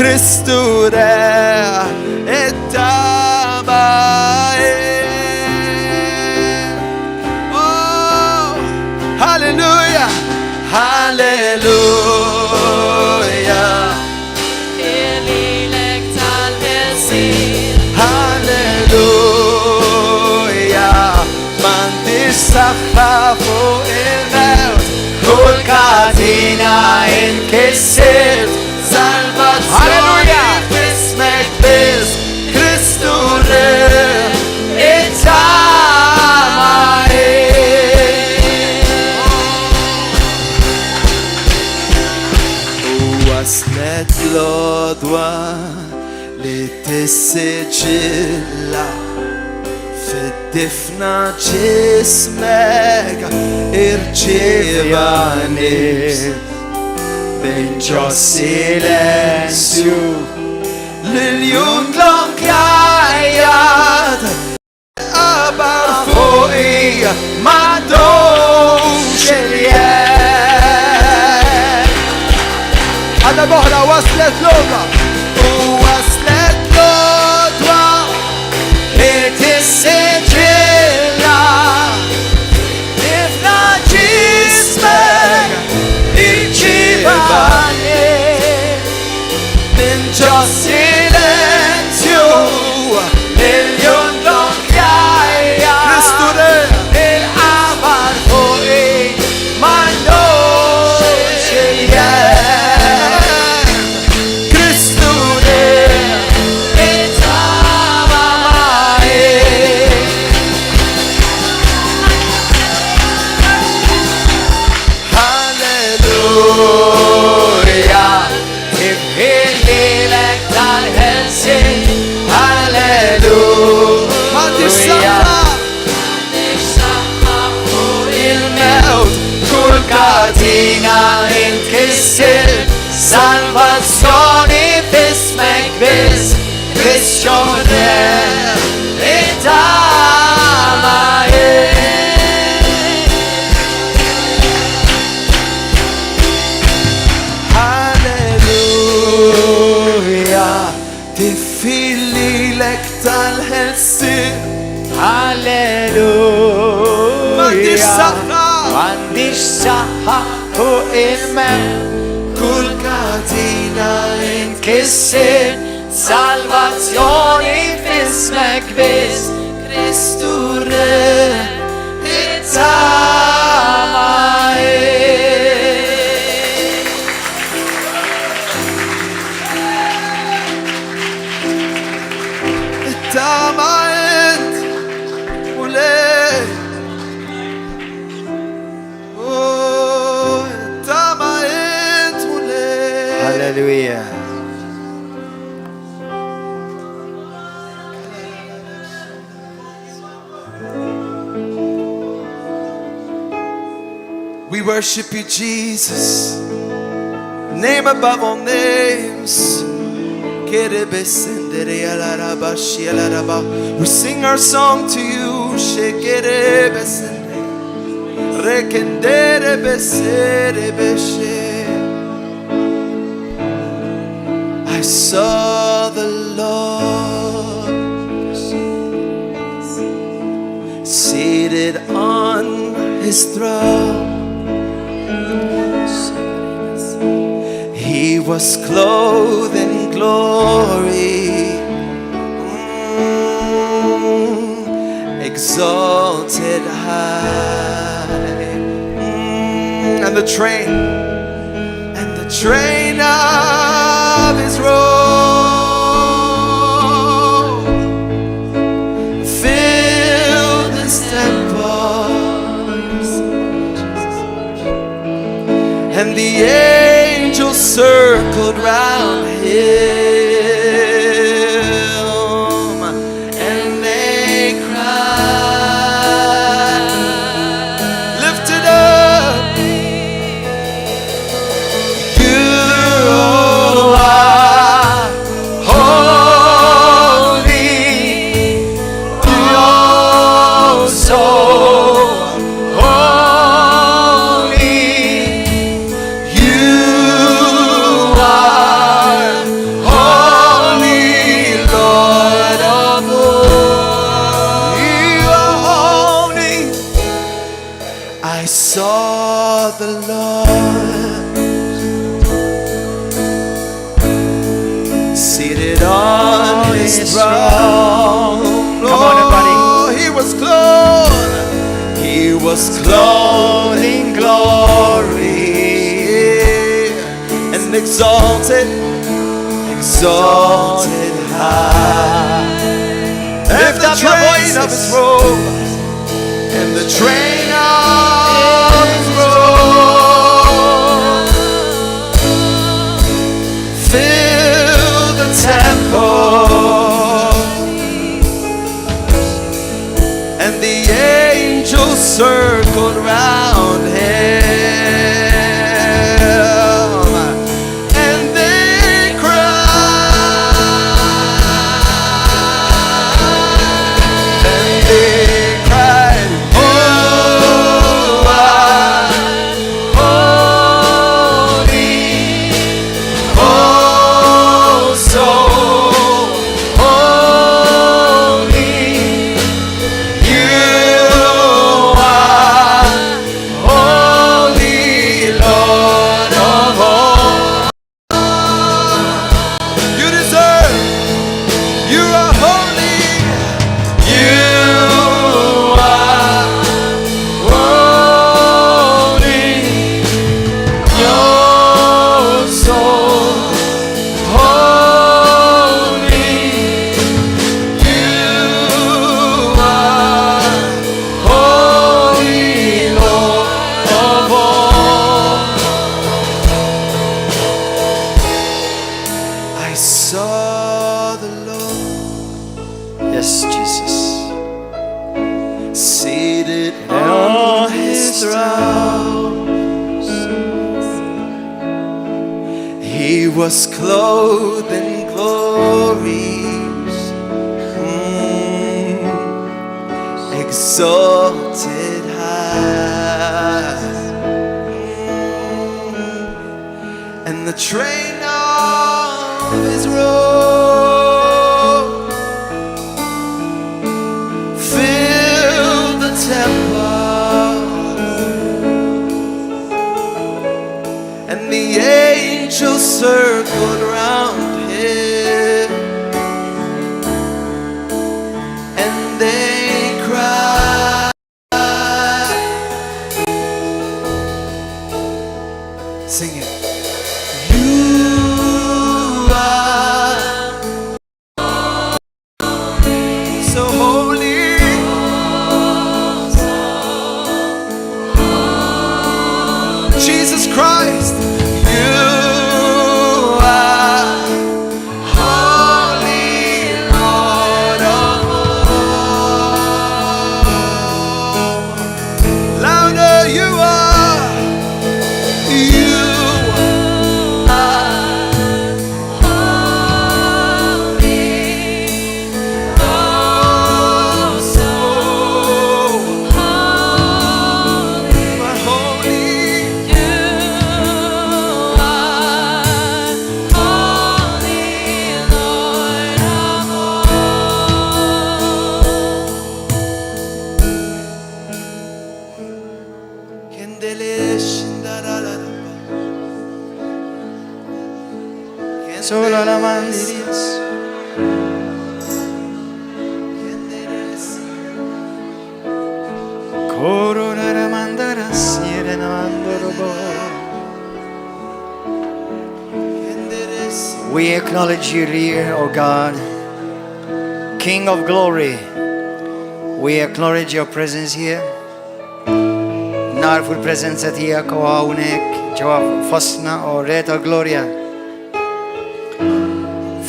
Kristu re it-tama. Oh, hallelujah, hallelujah. Ililek tal-ħelsien. Hallelujah. M'għandix saħħa fuq il-mewt, kull katina inkissert. Salvazzjoni f'ismek biss, Kristu re it-tama. Waslet l-odwa li tissiġilla fid-difna ġismek irċivani bejn ġo silenzju l-jum glonk jajjad qabar fuqi m'għadux il-jed. Għadda boħra waslet l-odwa u waslet l-odwa li tissiġilla difna ġismek irċivani minn ġo silenzju il-jum glonk jajjad. Kristu re il-qabar fuqi m'għandux il-jed. Kristu re it-tama. Hallelujah. Ibħillilek tal-ħelsien. Hallelujah. M'għandix saħħa fuq il-mewt, kull katina inkisser. Salvazzjoni f'ismek biss, Kristu re it-tama. Hallelujah. Tifillilek tal-ħelsien. Hallelujah. M'għandix saħħa fuq il-mewt, kull katina inkisser. Salvazzjoni f'ismek biss, Kristu re it-tama. It-tama ent mulej. Oh, it-tama ent mulej. Hallelujah. We worship you, Jesus, name above all names. We sing our song to you. I saw the Lord seated on his throne. He was clothed in glory, exalted high, and the train of his robe filled his temple, and the angels circled round him, and they cried, lifted up, you are holy, you're so holy, you are holy. throne. Come on, everybody. He was clothed in glory and exalted high. Lift up your voice of his robe and the train of his robe fill the temple, and the angels circled round him. Was clothed in glories, exalted high, and the train of his robe filled the temple, and the angels circled round him, and they cried. Sing it. You are so holy. Jesus Christ. Solo la mandiris. Corona la mandara siere na mandorobo. We acknowledge you here, O God, King of glory. We acknowledge your presence here. Narfu l-prezenza tijak u għawnek ġewa fostna orreta gloria.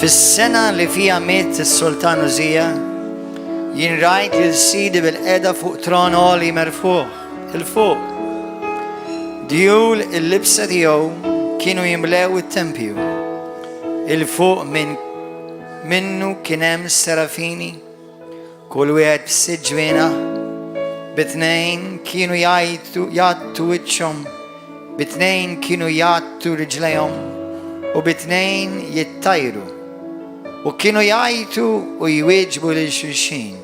Fis-sena li fija miet is-Sultan Użija, jien rajt il-Sidi bil-qeda fuq tron għoli merfuq, il-fuq. Djul il-libsa tiegħu kienu jimlew it-tempju. Il-fuq minnu kien hemm serafini, kull wieħed b'sitt ġwiena, bitnejn kienu jgħattu wiċċhom, bitnejn kienu jgħattu riġlejhom, u bitnejn jittajru. U kienu jgħajtu u jwieġbu lil xulxin.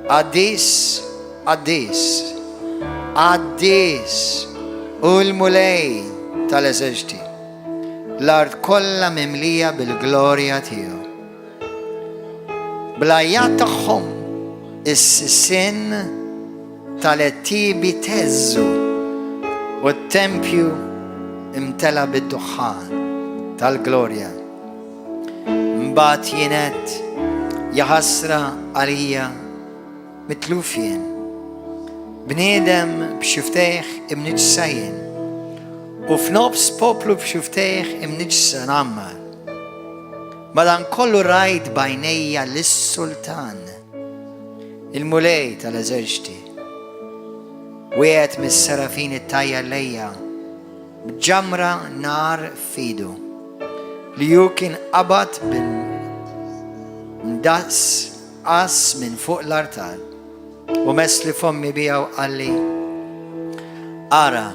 Għaddis, għaddis, għaddis u l-mulej tal-eżeġti. L-art kollha mimlija bil-glorja tiegħu. bl-ajjat tagħhom is-sisin tal-ettibi teżżu u t-tempju imtela bid-duħħan tal-glorja. Mbagħad jienet jaħasra għalija mitlufjien, bniedem b'xiftejh imniġsajin u f'nofs poplu b'xiftejh imniġsa nammar. Madankollu rajt bajnejja lis-sultan, il-mulej tal-eżerċti, wieħed mis-serafin it-tajja lejja b'ġamra nar fidu li ju kien qabad bil-mdass qas minn fuq l-artal u mess li fommi bija u qalli: ara,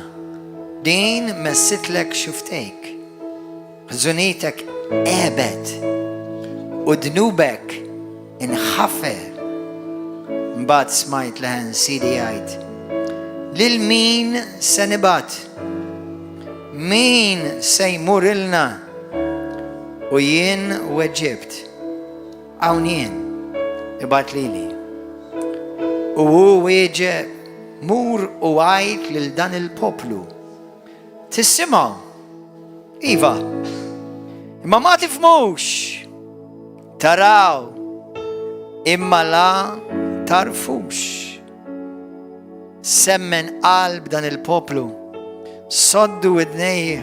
din messitlek xuftejk, ħżunitek ebed u dnubek inħafer. Mbagħad smajt leħen sidi jgħid: lil min se nibgħat? Min se jmur ilna? U jien weġġibt: hawn jien, ibgħat lili. U hu wieġeb: mur u għajt lil dan il-poplu: tissimgħu? Iva, imma ma tifhmux, taraw imma la tarfux. Semmen qalb dan il-poplu, soddu widnejh,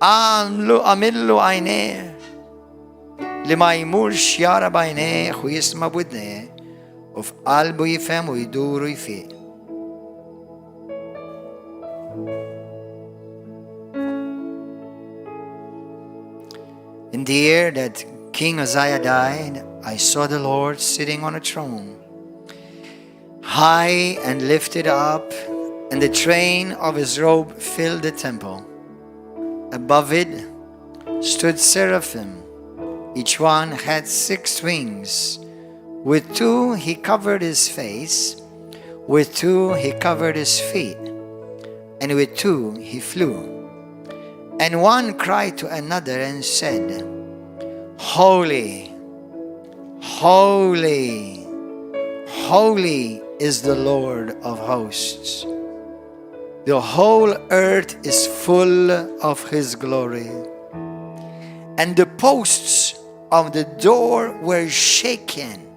għamillu għajnejh li ma jmurx jara b'għajnejh u jisma' b'widnejh u f'qalbu jifhem u jduru jfiq. In the year that King Uzziah died, I saw the Lord sitting on a throne, high and lifted up, and the train of his robe filled the temple. Above it stood seraphim. Each one had 6 wings. With 2 he covered his face, with 2 he covered his feet, and with 2 he flew. And one cried to another and said, Holy, holy, holy is the Lord of hosts. The whole earth is full of his glory. And the posts of the door were shaken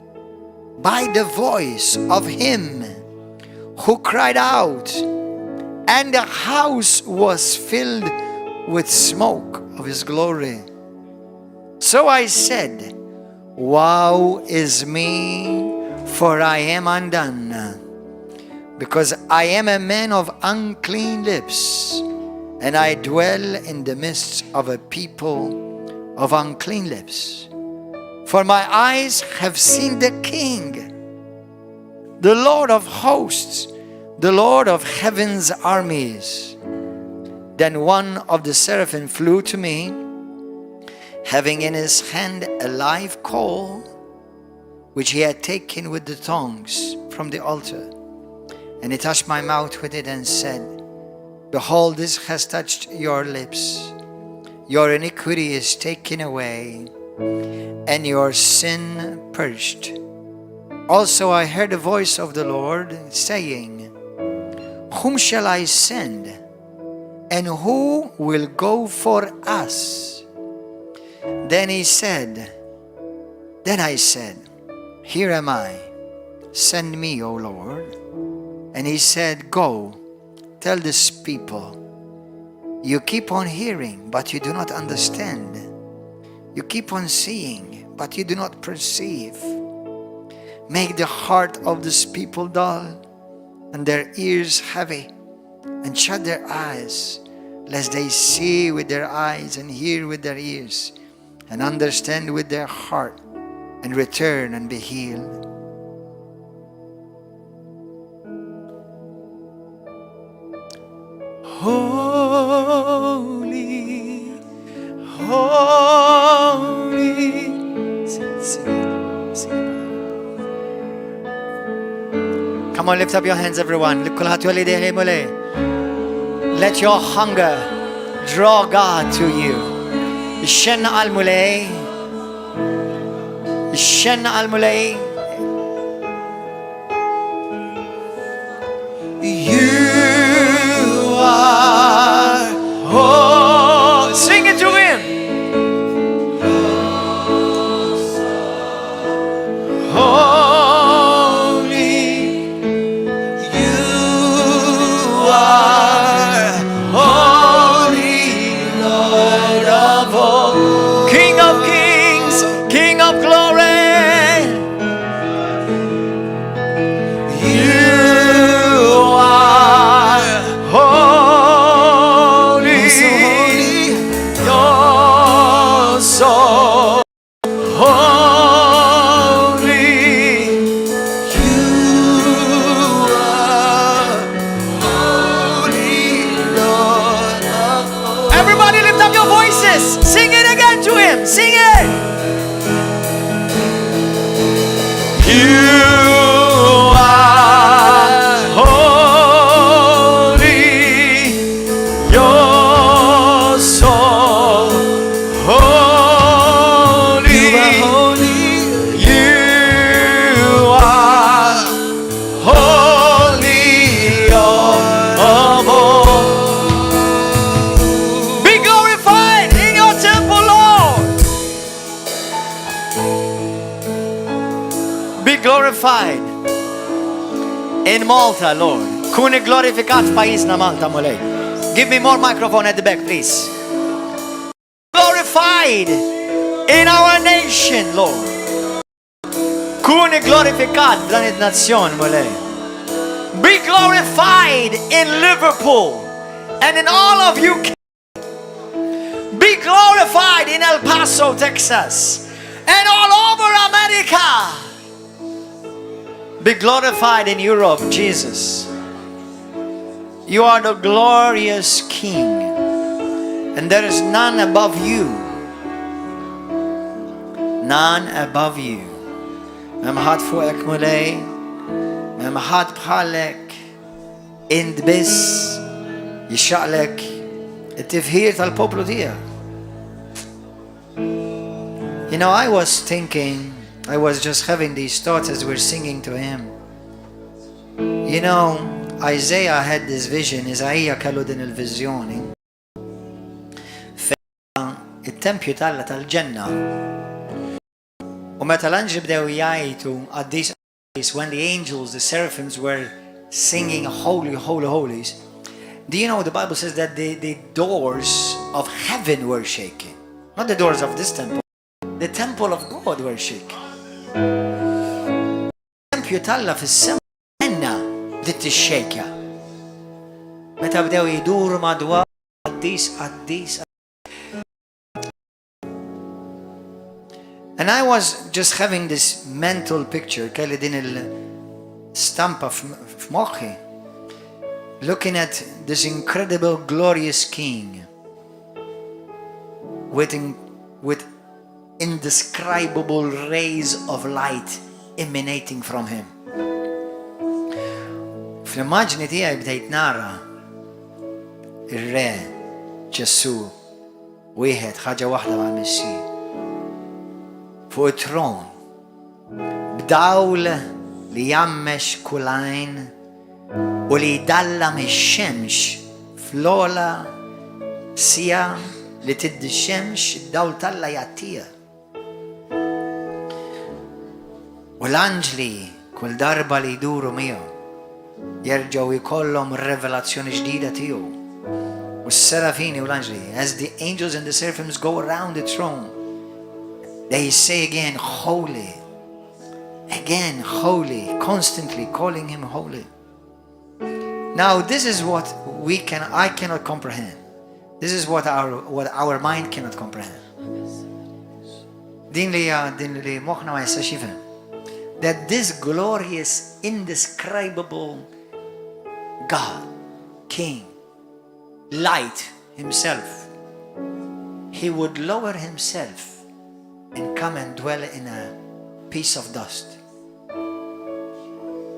by the voice of him who cried out, and the house was filled with smoke of his glory. So I said, Woe is me, for I am undone, because I am a man of unclean lips, and I dwell in the midst of a people of unclean lips. For my eyes have seen the King, the Lord of hosts, the Lord of heaven's armies. Then one of the seraphim flew to me, having in his hand a live coal, which he had taken with the tongs from the altar. And he touched my mouth with it and said, Behold, this has touched your lips. Your iniquity is taken away, and your sin purged. Also I heard the voice of the Lord saying, Whom shall I send? And who will go for us? Then I said, Here am I, send me, O Lord. And he said, Go, tell this people, you keep on hearing, but you do not understand. You keep on seeing, but you do not perceive. Make the heart of this people dull, and their ears heavy, and shut their eyes, lest they see with their eyes and hear with their ears, and understand with their heart, and return and be healed. Holy, holy. Sing it. Come on, lift up your hands, everyone. Let your hunger draw God to you. Ixxenna għal-mulej, Ix-xenna għal-mulej. You are holy. Sing it to him. Holy. You are holy, Lord of all. King of kings, King of glory. Sing it again to him. Sing it. You are holy. You're so holy. You are holy. You are holy. Of all. Be glorified in your temple, Lord. Be glorified in Malta, Lord. Kuni glorifikat f'pajjiżna Malta, mulej. Give me more microphone at the back, please. Glorified in our nation, Lord. Kuni glorifikat f'dan id-nazzjon, mulej. Be glorified in Liverpool and in all of UK. Be glorified in El Paso, Texas, and all over America. Be glorified in Europe, Jesus. You are the glorious King, and there is none above you. None above you. Memħad fuqek mulej, memħad bħalek, int biss jixxaqlek it-tifħir tal-poplu tiegħek. You know, I was just having these thoughts as we're singing to him. You know, Isaiah had this vision, Isaiah kellu din il-vizjoni. Il-tempju tal-ġenna. U meta l-anġi bdew jgħidu at these days when the angels, the seraphims were singing holy, holy, holy. Do you know the Bible says that the doors of heaven were shaking? Not the doors of this temple. The temple of God were shaking. Tempju talla fis-sema enna dit ix-xejka. Meta bdew jiduru madwar għaddis. And I was just having this mental picture, kelli din il-stampa f'moħħi, looking at this incredible, glorious King with indescribable rays of light emanating from him. Fl-immaġni tiegħi bdejt nara ir-Re Ġesu wieħed ħaġa waħda ma' missi fuq it-tron b'dawl li jammex kulajn u li jdallam ix-xemx fl-ola sija li tiddi x-xemx id-dawl talla jattija. U l-anġli kull darba li jduru miegħu jerġgħu jkollhom revelazzjoni ġdida tiegħu. U s-serafini u l-anġli, as the angels and the seraphims go around the throne, they say again, holy, constantly calling him holy. Now, this is what I cannot comprehend. This is what our mind cannot comprehend. Din li moħna ma jistax jifhem. That this glorious, indescribable God, King, light himself, he would lower himself and come and dwell in a piece of dust.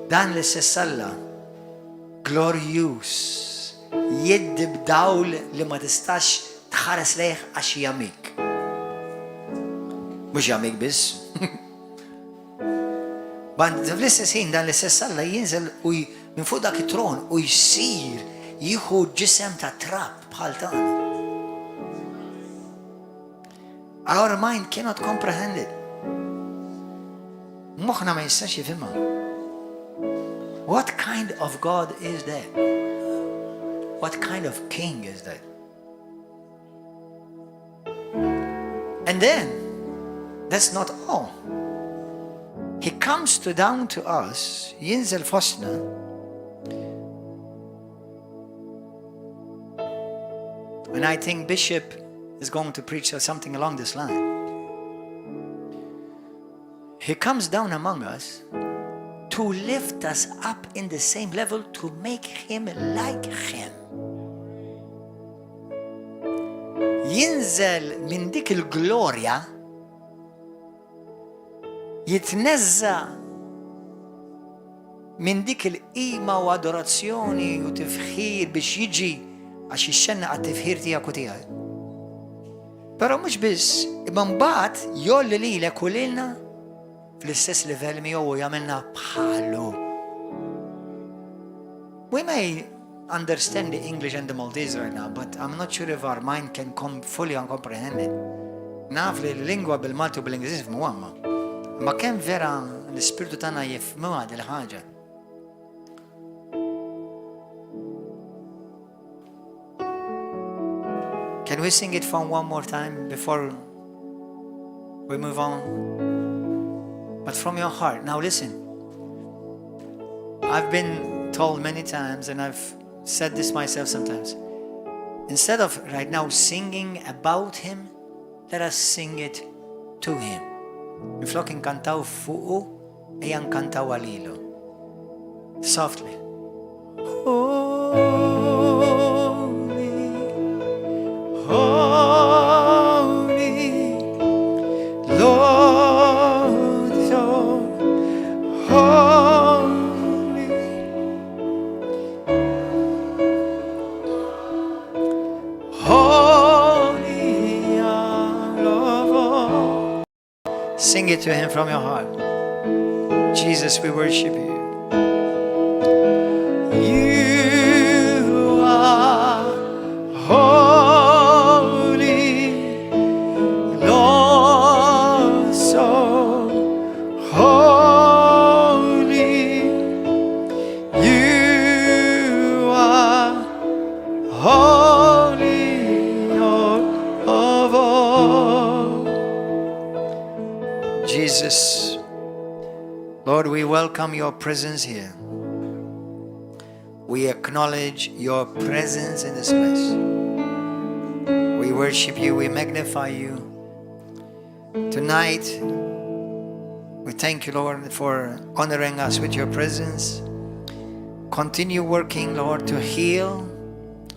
Dan li sessalla glorious jiddi b'dawl li ma tistax tħares lejh għax jamik. Mhux jamik biss. Band fl-istess ħin dan l-istess Alla jinżel u minn fuq dak it-tron u jsir jieħu ġisem ta' trapp bħal tagħna. Our mind cannot comprehend it. Moħħna ma jistax jifhimha. What kind of God is that? What kind of king is that? And then, that's not all. He comes down to us, jinżel fostna, and I think Bishop is going to preach something along this line. He comes down among us to lift us up in the same level, to make him like him. Jinżel minn dik il-glorja, jitnezza minn dik il-qima u adorazzjoni u tifħir biex jiġi għax jixxenna għat-tifħir tiegħek u tiegħi. Però mhux biss, imma mbagħad jolli lilek u lilna fl-istess livell miegħu u jagħmilna bħalu. We may understand the English and the Maltese right now, but I'm not sure if our mind can fully comprehend it. Naf li l-lingwa bil-Malti u bil-Ingliż jifhmu għamma. Ma kemm vera l-ispirtu tagħna jifhmuha dil ħaġa. Can we sing it from one more time before we move on? But from your heart. Now listen. I've been told many times, and I've said this myself sometimes, instead of right now singing about him, let us sing it to him. Miflok inkantaw fuqu, ejja nkantaw għalilu. Softly. Holy, Lord, so holy. Holy are all. Sing it to him from your heart. Jesus, we worship you. You are holy, Lord, so holy. You are holy, Lord of all. Jesus, Lord, we welcome your presence here. We acknowledge your presence in this place. We worship you, we magnify you. Tonight, we thank you, Lord, for honoring us with your presence. Continue working, Lord, to heal.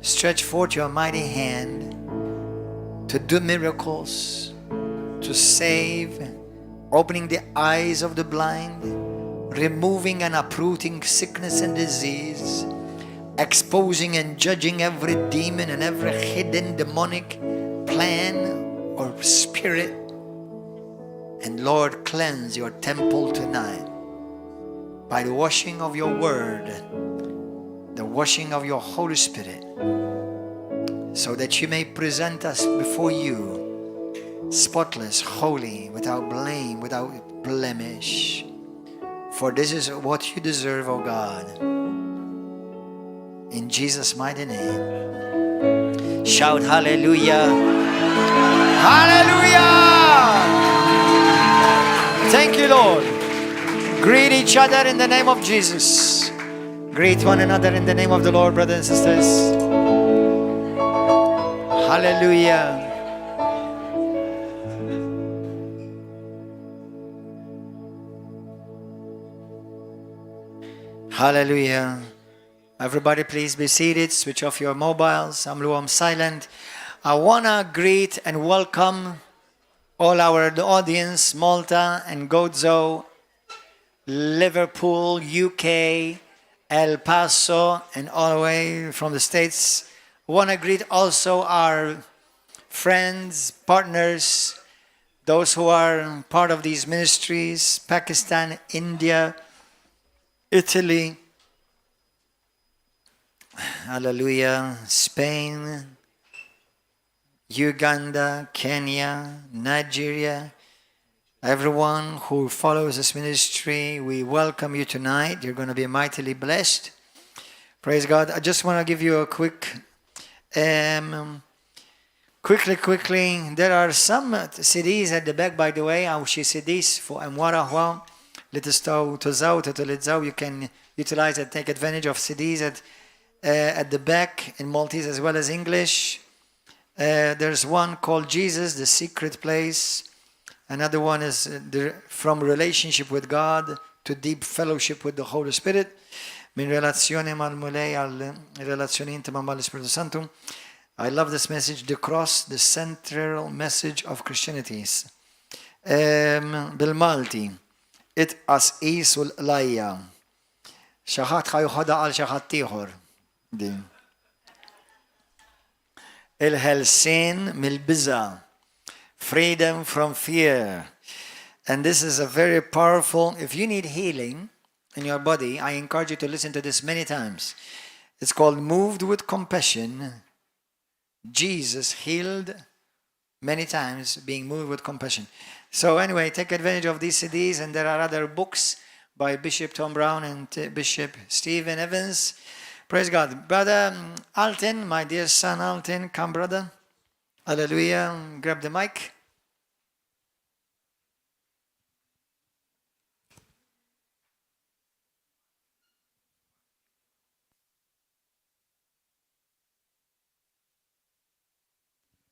Stretch forth your mighty hand to do miracles, to save, opening the eyes of the blind, removing and uprooting sickness and disease, exposing and judging every demon and every hidden demonic plan or spirit. And Lord, cleanse your temple tonight by the washing of your word, the washing of your Holy Spirit, so that you may present us before you spotless, holy, without blame, without blemish. For this is what you deserve, O God. In Jesus' mighty name. Shout hallelujah. Hallelujah. Thank you, Lord. Greet each other in the name of Jesus. Greet one another in the name of the Lord, brothers and sisters. Hallelujah. Hallelujah. Everybody please be seated. Switch off your mobiles. I'm silent. I want to greet and welcome all our audience, Malta and Gozo, Liverpool, UK, El Paso, and all the way from the States. I want to greet also our friends, partners, those who are part of these ministries, Pakistan, India, Italy, hallelujah, Spain, Uganda, Kenya, Nigeria, everyone who follows this ministry, we welcome you tonight. You're going to be mightily blessed. Praise God. I just want to give you a quickly, there are some CDs at the back, by the way, أو شي CDs for ورا هو لتستو تزاو تتلتزاو. You can utilize and take advantage of CDs at the back in Maltese as well as English. There's one called Jesus, the Secret Place. Another one is From Relationship with God to Deep Fellowship with the Holy Spirit. Min relazzjoni mal-mulej għal relazzjoni intima mal-Spiritu Santu. I love this message, the cross, the central message of Christianity. Bil-Malti, itqas qisu l-qlajja. Xi ħadd ħajħodha għal xi ħadd ieħor. Il-ħelsien mill-biża'. Freedom from fear. And this is a very powerful, if you need healing in your body, I encourage you to listen to this many times. It's called Moved with Compassion. Jesus healed many times, being moved with compassion. So anyway, take advantage of these CDs, and there are other books by Bishop Tom Brown and Bishop Stephen Evans. Praise God. Brother Alton, my dear son Alton, come brother. Hallelujah. Grab the mic.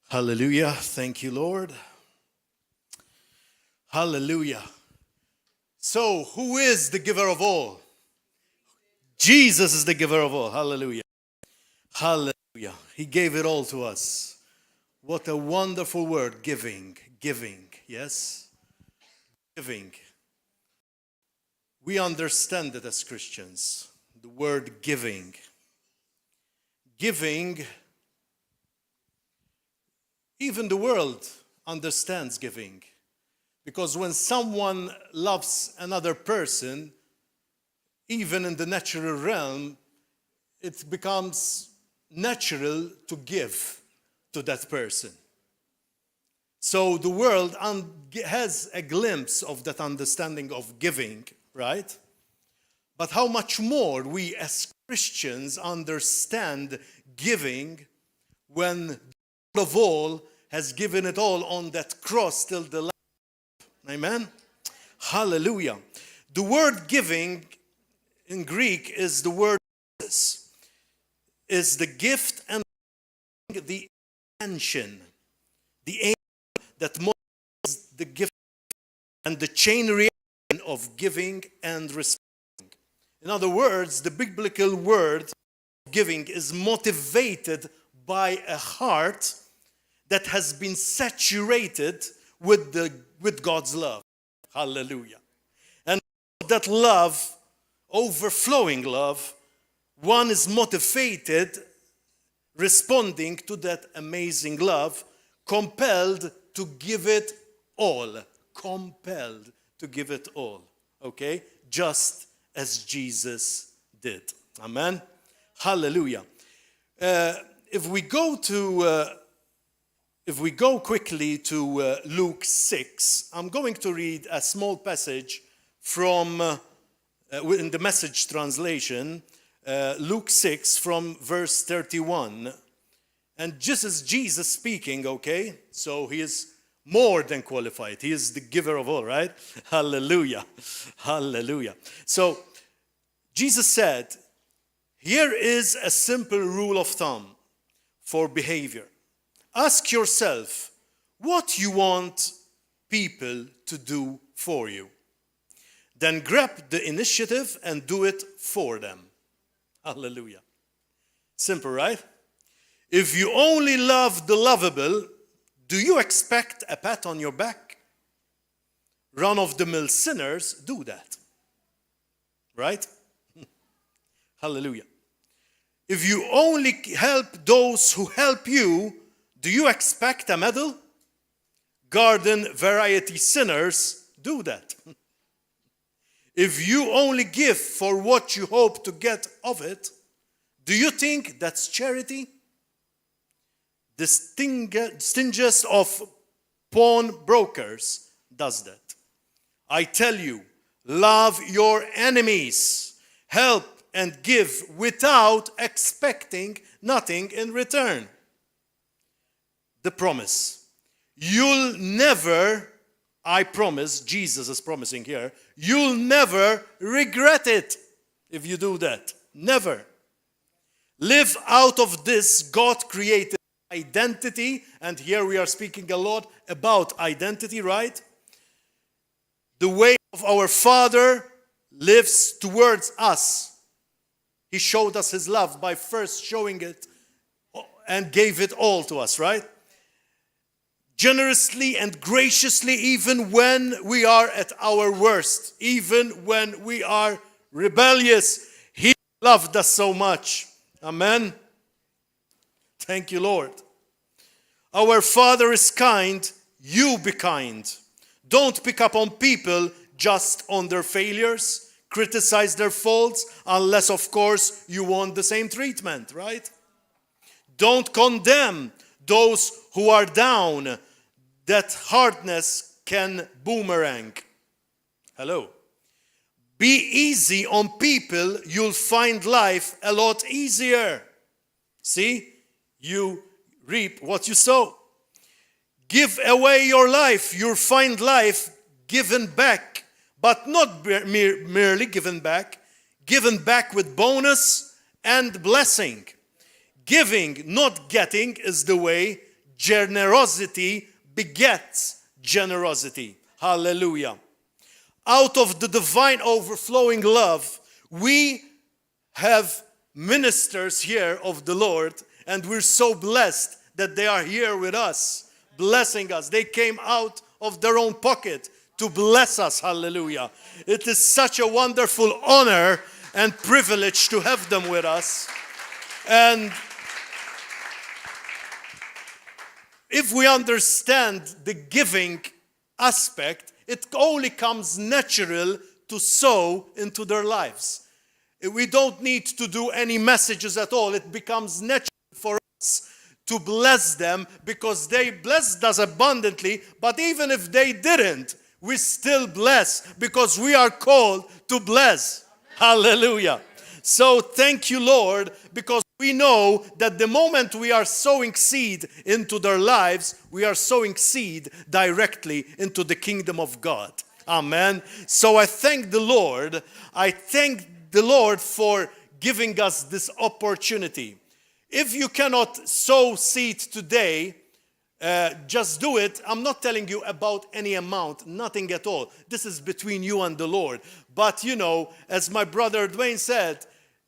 Hallelujah. Thank you, Lord. Hallelujah. So, who is the giver of all? Jesus is the giver of all. Hallelujah. Hallelujah. He gave it all to us. What a wonderful word, giving. Giving, yes? Giving. We understand it as Christians, the word giving. Giving, even the world understands giving. Because when someone loves another person, even in the natural realm, it becomes natural to give to that person. So the world has a glimpse of that understanding of giving, right? But how much more we as Christians understand giving when the Lord of all has given it all on that cross till the last. Amen? Hallelujah. The word giving in Greek is the word is the gift and the intention. The aim that motivates the gift and the chain reaction of giving and receiving. In other words, the biblical word giving is motivated by a heart that has been saturated with God's love. Hallelujah. And that love, overflowing love, one is motivated, responding to that amazing love, compelled to give it all. Compelled to give it all. Okay? Just as Jesus did. Amen? Hallelujah. If we go quickly to Luke 6, I'm going to read a small passage from, in the Message translation, Luke 6 from verse 31. And just as Jesus speaking, okay? So he is more than qualified. He is the giver of all, right? Hallelujah. Hallelujah. So Jesus said, here is a simple rule of thumb for behavior. Ask yourself what you want people to do for you. Then grab the initiative and do it for them. Hallelujah. Simple, right? If you only love the lovable, do you expect a pat on your back? Run-of-the-mill sinners do that. Right? Hallelujah. If you only help those who help you, do you expect a medal? garden variety sinners do that. If you only give for what you hope to get of it, do you think that's charity? The stingiest of pawnbrokers does that. I tell you, love your enemies, help and give without expecting nothing in return. The promise. You'll never, I promise, Jesus is promising here, you'll never regret it if you do that. Never. Live out of this God-created identity, and here we are speaking a lot about identity, right? The way of our Father lives towards us. He showed us His love by first showing it and gave it all to us, right? Generously and graciously, even when we are at our worst, even when we are rebellious, He loved us so much. Amen. Thank you, Lord. Our Father is kind, you be kind. Don't pick up on people just on their failures, criticize their faults, unless, of course, you want the same treatment, right? Don't condemn those who are down. That hardness can boomerang. Hello. Be easy on people, you'll find life a lot easier. See? You reap what you sow. Give away your life, you'll find life given back, but not merely given back with bonus and blessing. Giving, not getting, is the way. Generosity begets generosity. Hallelujah. Out of the divine overflowing love, we have ministers here of the Lord, and we're so blessed that they are here with us, blessing us. They came out of their own pocket to bless us. Hallelujah. It is such a wonderful honor and privilege to have them with us. And if we understand the giving aspect, it only comes natural to sow into their lives. We don't need to do any messages at all. It becomes natural for us to bless them because they blessed us abundantly. But even if they didn't, we still bless because we are called to bless. Hallelujah. So thank you, Lord, because we know that the moment we are sowing seed into their lives, we are sowing seed directly into the kingdom of God. Amen. So I thank the Lord. I thank the Lord for giving us this opportunity. If you cannot sow seed today, just do it. I'm not telling you about any amount, nothing at all. This is between you and the Lord. But you know, as my brother Dwayne said,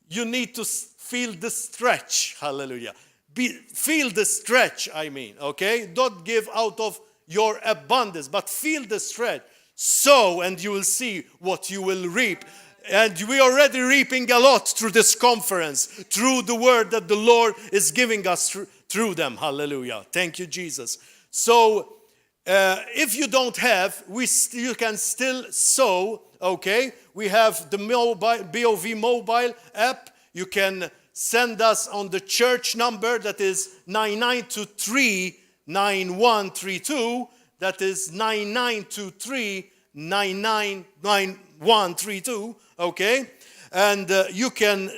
you need to feel the stretch. Hallelujah. Feel the stretch, okay? Don't give out of your abundance, but feel the stretch. Sow, and you will see what you will reap. And we are already reaping a lot through this conference, through the word that the Lord is giving us through them. Hallelujah. Thank you, Jesus. So, if you don't have, you can still sow, okay? We have the BOV mobile app. You can send us on the church number that is 9923-9132. That is 9923-999132. Okay? And you can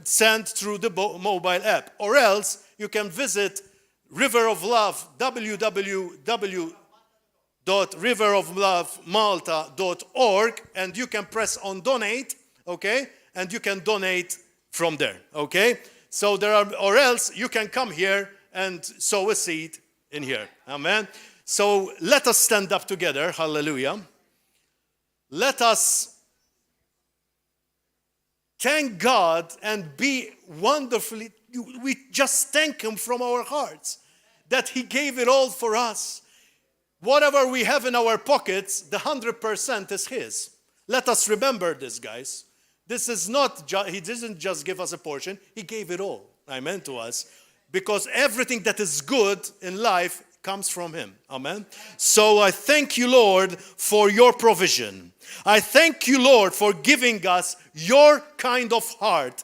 send through the mobile app. Or else you can visit River of Love, www.riveroflovemalta.org, and you can press on donate, okay? And you can donate from there, okay? So or else you can come here and sow a seed in here. Amen. So let us stand up together. Hallelujah. Let us thank God and be wonderfully, we just thank Him from our hearts that He gave it all for us. Whatever we have in our pockets, the 100% is His. Let us remember this, guys. This is not, He didn't just give us a portion, He gave it all. Amen to us. Because everything that is good in life comes from him. Amen. So I thank you, Lord, for your provision. I thank you, Lord, for giving us your kind of heart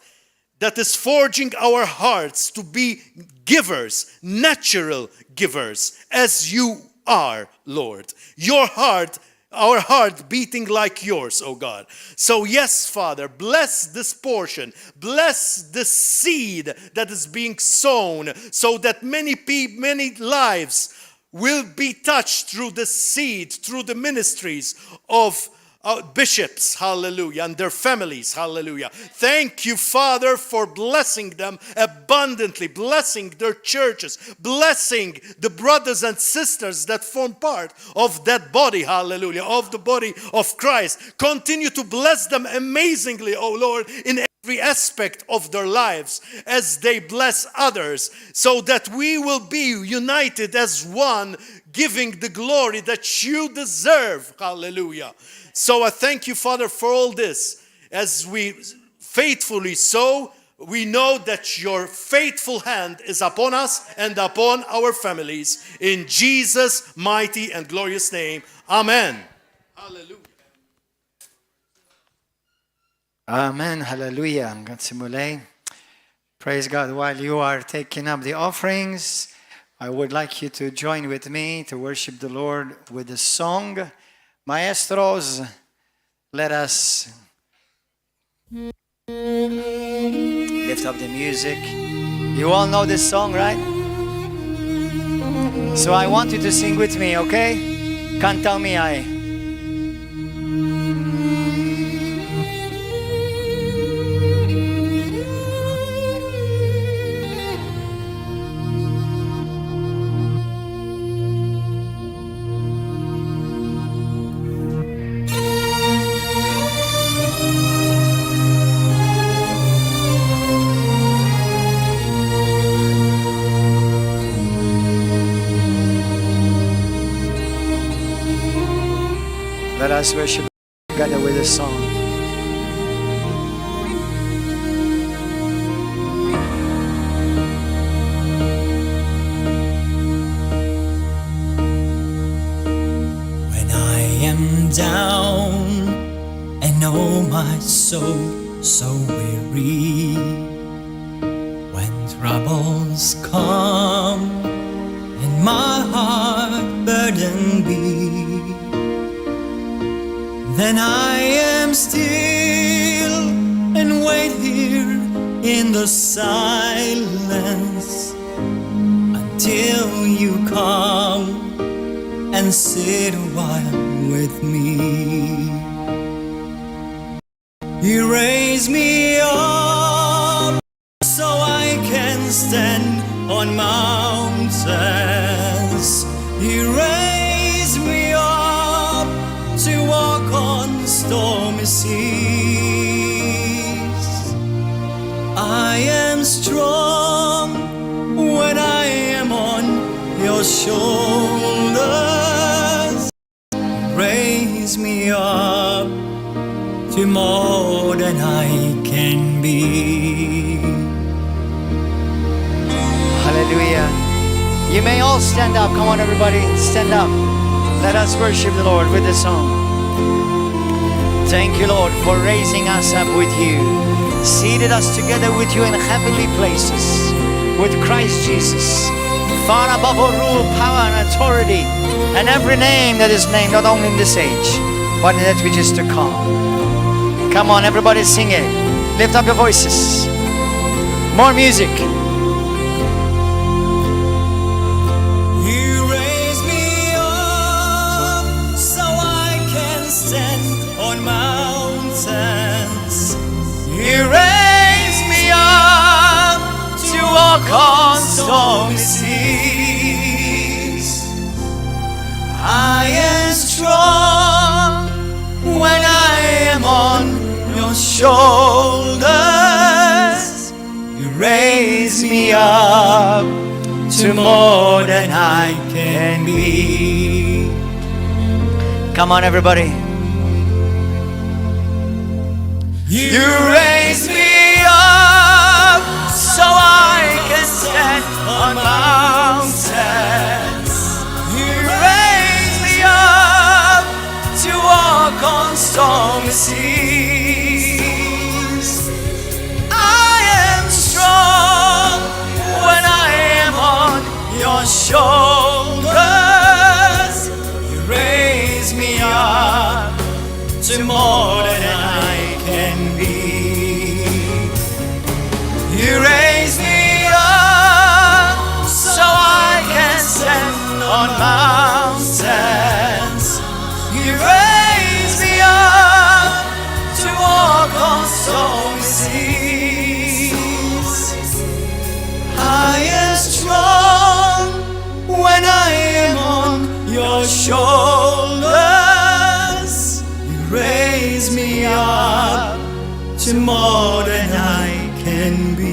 that is forging our hearts to be givers, natural givers, as you are, Lord. Your heart, our heart beating like yours, oh God. So yes, Father, bless this portion. Bless the seed that is being sown so that many people, many lives will be touched through the seed, through the ministries of bishops, hallelujah, and their families, hallelujah. Thank you, Father, for blessing them abundantly, blessing their churches, blessing the brothers and sisters that form part of that body, hallelujah, of the body of Christ. Continue to bless them amazingly, oh Lord, in every aspect of their lives as they bless others, so that we will be united as one, giving the glory that you deserve, hallelujah. So I thank you, Father, for all this. As we faithfully sow, we know that your faithful hand is upon us and upon our families. In Jesus' mighty and glorious name, amen. Hallelujah. Amen. Hallelujah. Grazie mille. Praise God. While you are taking up the offerings, I would like you to join with me to worship the Lord with a song. Maestros, let us lift up the music. You all know this song, right? So I want you to sing with me, okay? Canta mi ai. Let us worship together with a song. When I am down and oh my soul so weary, when troubles come and my heart burdened be, then I am still and wait here in the silence until you come and sit a while with me. You raise me up so I can stand on mountains. You raise me up to walk on stormy seas. I am strong when I am on your shoulders. Raise me up to more than I can be. Hallelujah. You may all stand up. Come on, everybody, stand up. Let us worship the Lord with this song. Thank you, Lord, for raising us up with you, seated us together with you in heavenly places, with Christ Jesus, far above all rule, power, and authority, and every name that is named, not only in this age, but in that which is to come. Come on, everybody, sing it. Lift up your voices. More music. You raise me up to walk on stormy seas. I am strong when I am on your shoulders. You raise me up to more than I can be. Come on, everybody. You raise me up so I can stand on mountains. seas. I am strong when I am on your shoulders. You raise me up to more than I can be. You raise me up so I can stand on mountains. You raise me up to walk on stormy seas. I am strong when I am on your shoulders. You raise me up to more than I can be.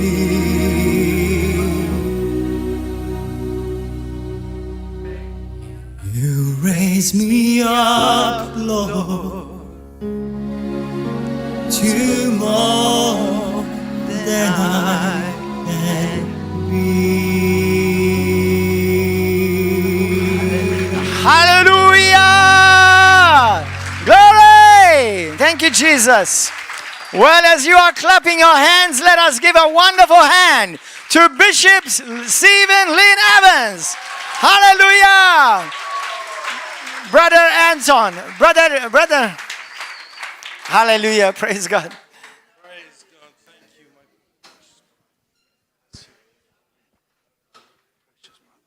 You raise me up, Lord, to more than I can be. Hallelujah! Glory! Thank you, Jesus. Well, as you are clapping your hands, let us give a wonderful hand to Bishop Stephen Lynn Evans. Hallelujah! Brother Anton, brother. Hallelujah, praise God. Praise God. Thank you, my precious mother.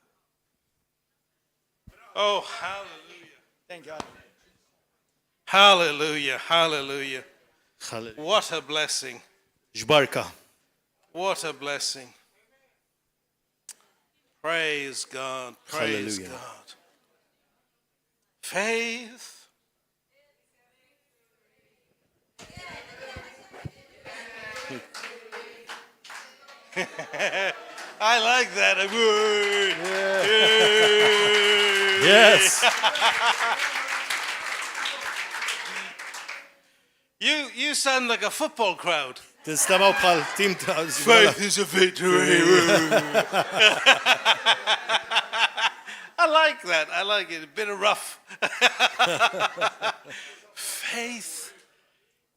Oh, hallelujah. Thank God. Hallelujah. Hallelujah. Hallelujah. What a blessing. Ġbarka. What a blessing. Praise God. Praise Hallelujah. God. Faith. I like that. Yes. You sound like a football crowd. Tistamaw bħal tim ta' Faith is a victory. I like that. I like it. A bit of rough. Faith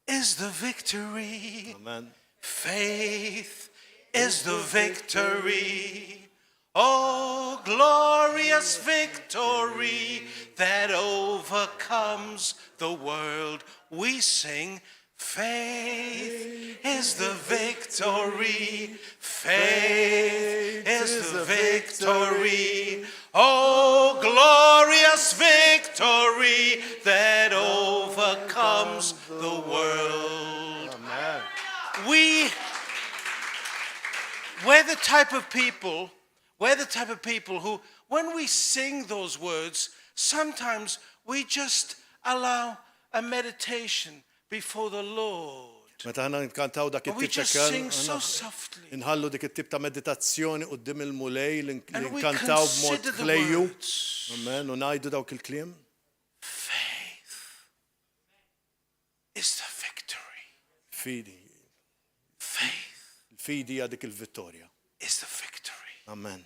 is the victory. Amen. Faith is the victory. Oh, glorious victory that overcomes the world. We sing, faith is the victory. Faith is the victory. Oh, glorious victory that overcomes the world. Amen. We're the type of people who, when we sing those words, sometimes we just allow a meditation before the Lord. Meta ħana nkantaw dak And we it-tip just ta' sing so softly. inħallu dik it-tip ta' meditazzjoni qudiem il-mulej li And we nkantaw b'mod consider the ħlejju. words. Amen. U ngħidu dawk il-kliem. Faith is the victory. Fidi. Faith Fidi hija dik il-vittorja. is the victory. Amen.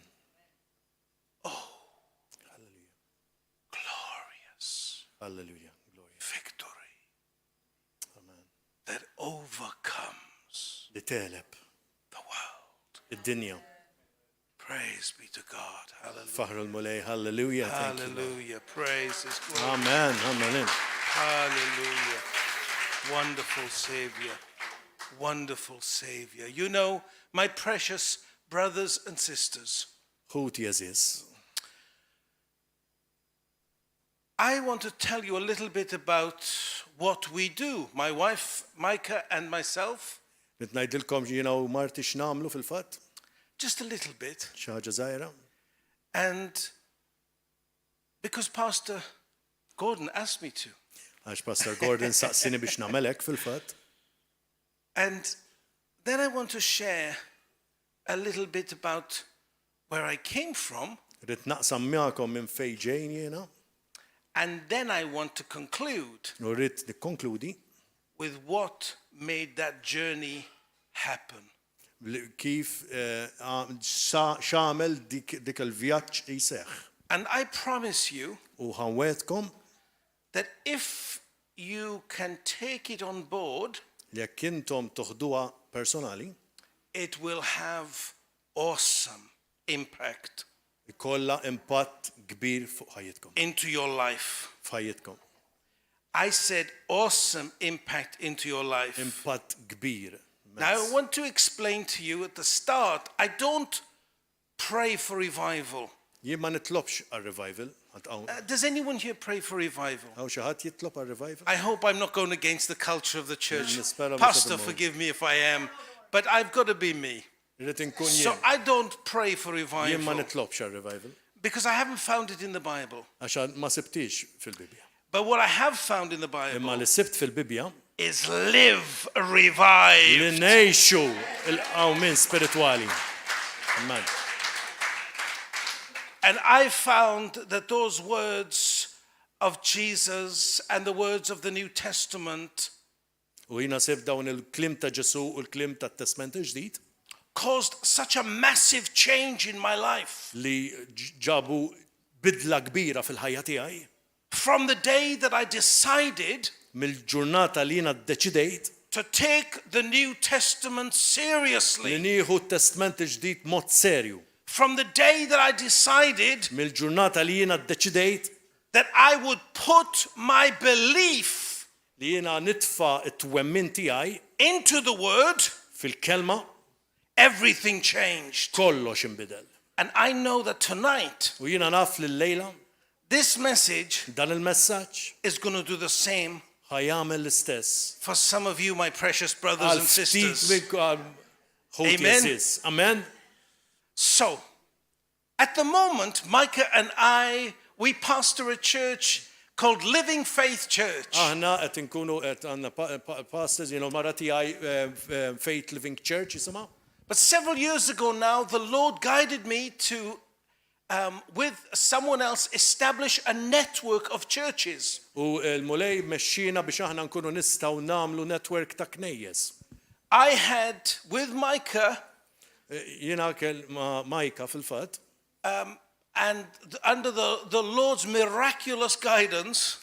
Glorious Hallelujah. Gloria. victory Amen. that overcomes Li teleb the world. id-dinja. Praise be to God. Hallelujah. Faħru l-mulej. Hallelujah. Thank you, Lord. Hallelujah. Praise His glory. Amen. Amen. Hallelujah. Wonderful Savior. Wonderful Savior. You know, my precious brothers and sisters, Ħut jeżis. I want to tell you a little bit about what we do. My wife, Micah, and myself, Nitnajdilkom jiena u Marti x'namlu fil-fatt. just a little bit. Xi ħaġa żgħira. And because Pastor Gordon asked me to. Għax Pastor Gordon saqsini biex nagħmelek fil-fatt. And then I want to share a little bit about where I came from. Rid naqsam miegħkom minn fejn ġejn jiena. And then I want to conclude U rrid nikkonkludi with what made that journey happen. kif x'għamel dik il-vjaġġ jiseħħ. And I promise you U ħanwedkom that if you can take it on board, Jekk intom toħduha personali, it will have awesome impact ikollha impatt kbir fuq ħajjitkom. into your life. F'ħajjitkom. I said awesome impact into your life. Impatt kbir. Now I want to explain to you at the start, I don't pray for revival. Jien ma nitlobx għal-revival. Does anyone here pray for revival? Għaw xi ħadd jitlob għal-revival? I hope I'm not going against the culture of the church. Nispera mhux Pastor, qed immur. forgive me if I am, but I've got to be me. Irrid inkun So jien. I don't pray for Jien ma revival nitlobx għal-revival. because I haven't found it in the Bible. Għax ma sibtix fil-Bibja. But what I have found in the Imma Bible li sibt fil-Bibja is live revived. li ngħixu il-qawmin spiritwali. Amen. And I found that those words of Jesus and the words of the New Testament U jina sib dawn il-klim ta' Ġesu u l-klim ta' Testament il-ġdid caused such a massive change in my life. li ġabu bidla kbira fil-ħajja tiegħi. From the day that I decided Mill-ġurnata li jina ddeċidejt to take the New Testament li seriously. nieħu t-Testament il-ġdid mod serju. From the day that I decided Mill-ġurnata li jina ddeċidejt that I would put my belief li jina nitfa' it-twemmin tiegħi into the word, fil-kelma everything changed. kollox inbidel. And I know that tonight, U jina naf li l-lejla this message dan il-messaġġ is going to do the same ħajjamel l-istess. for some of you, my precious brothers and sisters. Amen. Amen. So, at the moment, Micah and I, we pastor a church called Living Faith Church. Aħna qed inkunu qed għandna pastors, mara tiegħi Faith Living Church jisimha. But several years ago now, the Lord guided me to, with someone else, establish a network of churches. U l-mulej mexxina biex aħna nkunu nistgħu nagħmlu network ta' knejjes. I had, with Micah, Jiena kell ma' Majka fil-fatt, and under the Lord's miraculous guidance,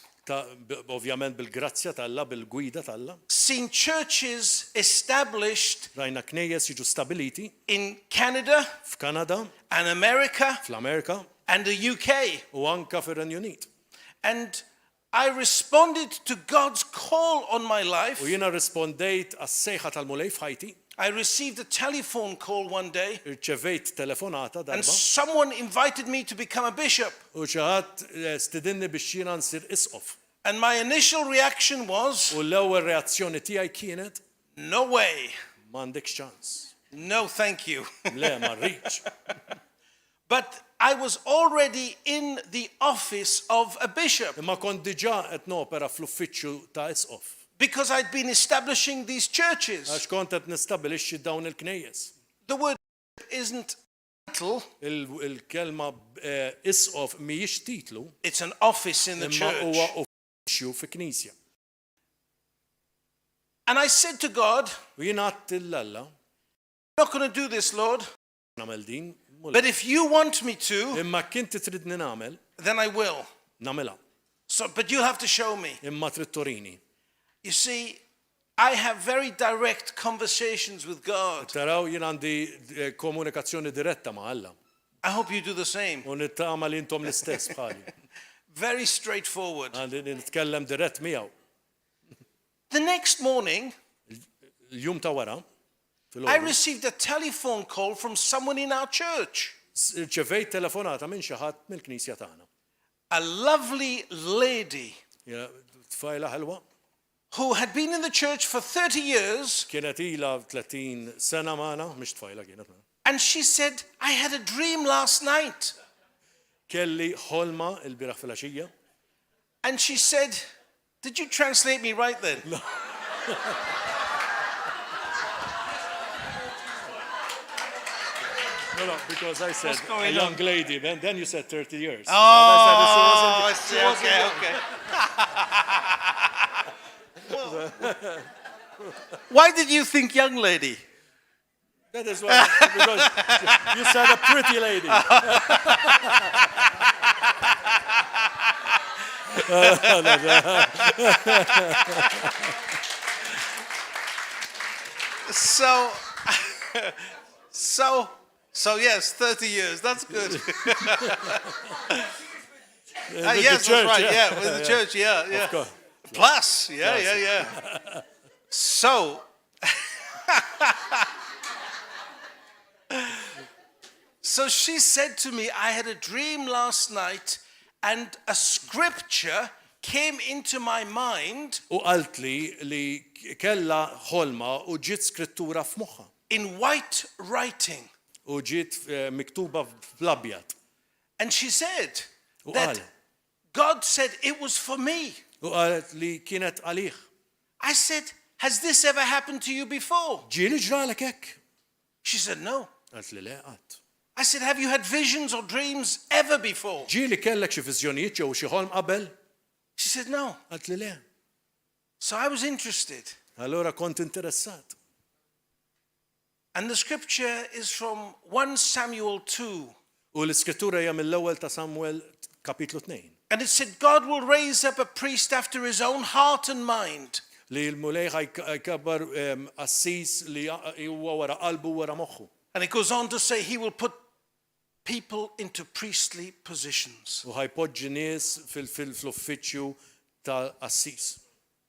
ovvjament bil-grazzja talla, bil-gwida talla, seen churches established rajna knejjes jiġu stabiliti in Canada f'Kanada, and America fl-Amerika and the UK. u anka fir-Renju Unit. And I responded to God's call on my life. U jiena rispondejt għas-sejħa tal-mulej f'ħajti, I received a telephone call one day, irċevejt telefonata and darba someone invited me to become a bishop. u xi ħadd stidinni biex jiena nsir isqof. And my initial reaction was, U l-ewwel reazzjoni tiegħi kienet no way, m'għandekx ċans. no thank you. Le ma rridx. But I was already in the office of a bishop Imma kont diġà qed nopera fl-uffiċċju ta' isqof. because I'd been establishing these churches. Għax kont qed nistabilixxi dawn il-knejjes. The word isn't a title, Il-kelma isqof mhijiex titlu, it's an office in the imma huwa church. uffiċċju fi knisja. And I said to God, U jiena għadt il-Alla I'm not going to do this, Lord, nagħmel din, but if you want me to, imma kinti tridni nagħmel, then I will. nagħmilha. So, but you'll have to show me. Imma trid turini. You see, I have very direct conversations with God. Taraw jien għandi komunikazzjoni diretta ma' Alla. I hope you do the same. U nittama li intom l-istess bħali. Very straightforward. Għandi nitkellem dirett miegħu. The next morning, L-jum ta' wara, I fil-ħodu, received a telephone call from someone in our church. irċevejt telefonata minn xi ħadd mill-Knisja tagħna. A lovely lady Tfajla ħelwa, who had been in the church for 30 years, kienet ilha 30 sena magħna, mhix tfajla kienet magħna. and she said, I had a dream last night. Kelli ħolma il-biraħ fil-għaxija. And she said, did you translate me right then? No, because I said going a young lady, then you said 30 years. Oh, I see. She wasn't Okay. Why did you think young lady? That is why, because you said a pretty lady. So yes, 30 years. That's good. With Yes, the church, that's right. Yeah, with the church. Yeah. Of course. Plus, yeah. So, so she said to me, I had a dream last night and a scripture came into my mind U qalt li kella ħolma u ġiet skrittura f'moħħa. in white writing. U ġiet miktuba fl-abjad. And she said U that qal. God said it was for me. U qalet li kienet għalih. I said, has this ever happened to you before? Ġieli ġralek hekk? She said, no. Qalt li le qatt. I said, have you had visions or dreams ever before? Ġieli kellek xi viżjonijiet jew xi ħolm qabel? She said, no. Qalt li le. So I was interested. Allura kont interessat. And the scripture is from 1 Samuel 2. U l-iskrittura hija mill-ewwel ta' Samwel kapitlu 2. And it said, God will raise up a priest after his own heart and mind. Li l-mulej ħajkabbar assis li huwa wara qalbu wara moħħu. And it goes on to say he will put people into priestly positions, U ħajpoġġi nies fl-uffiċċju ta' assis.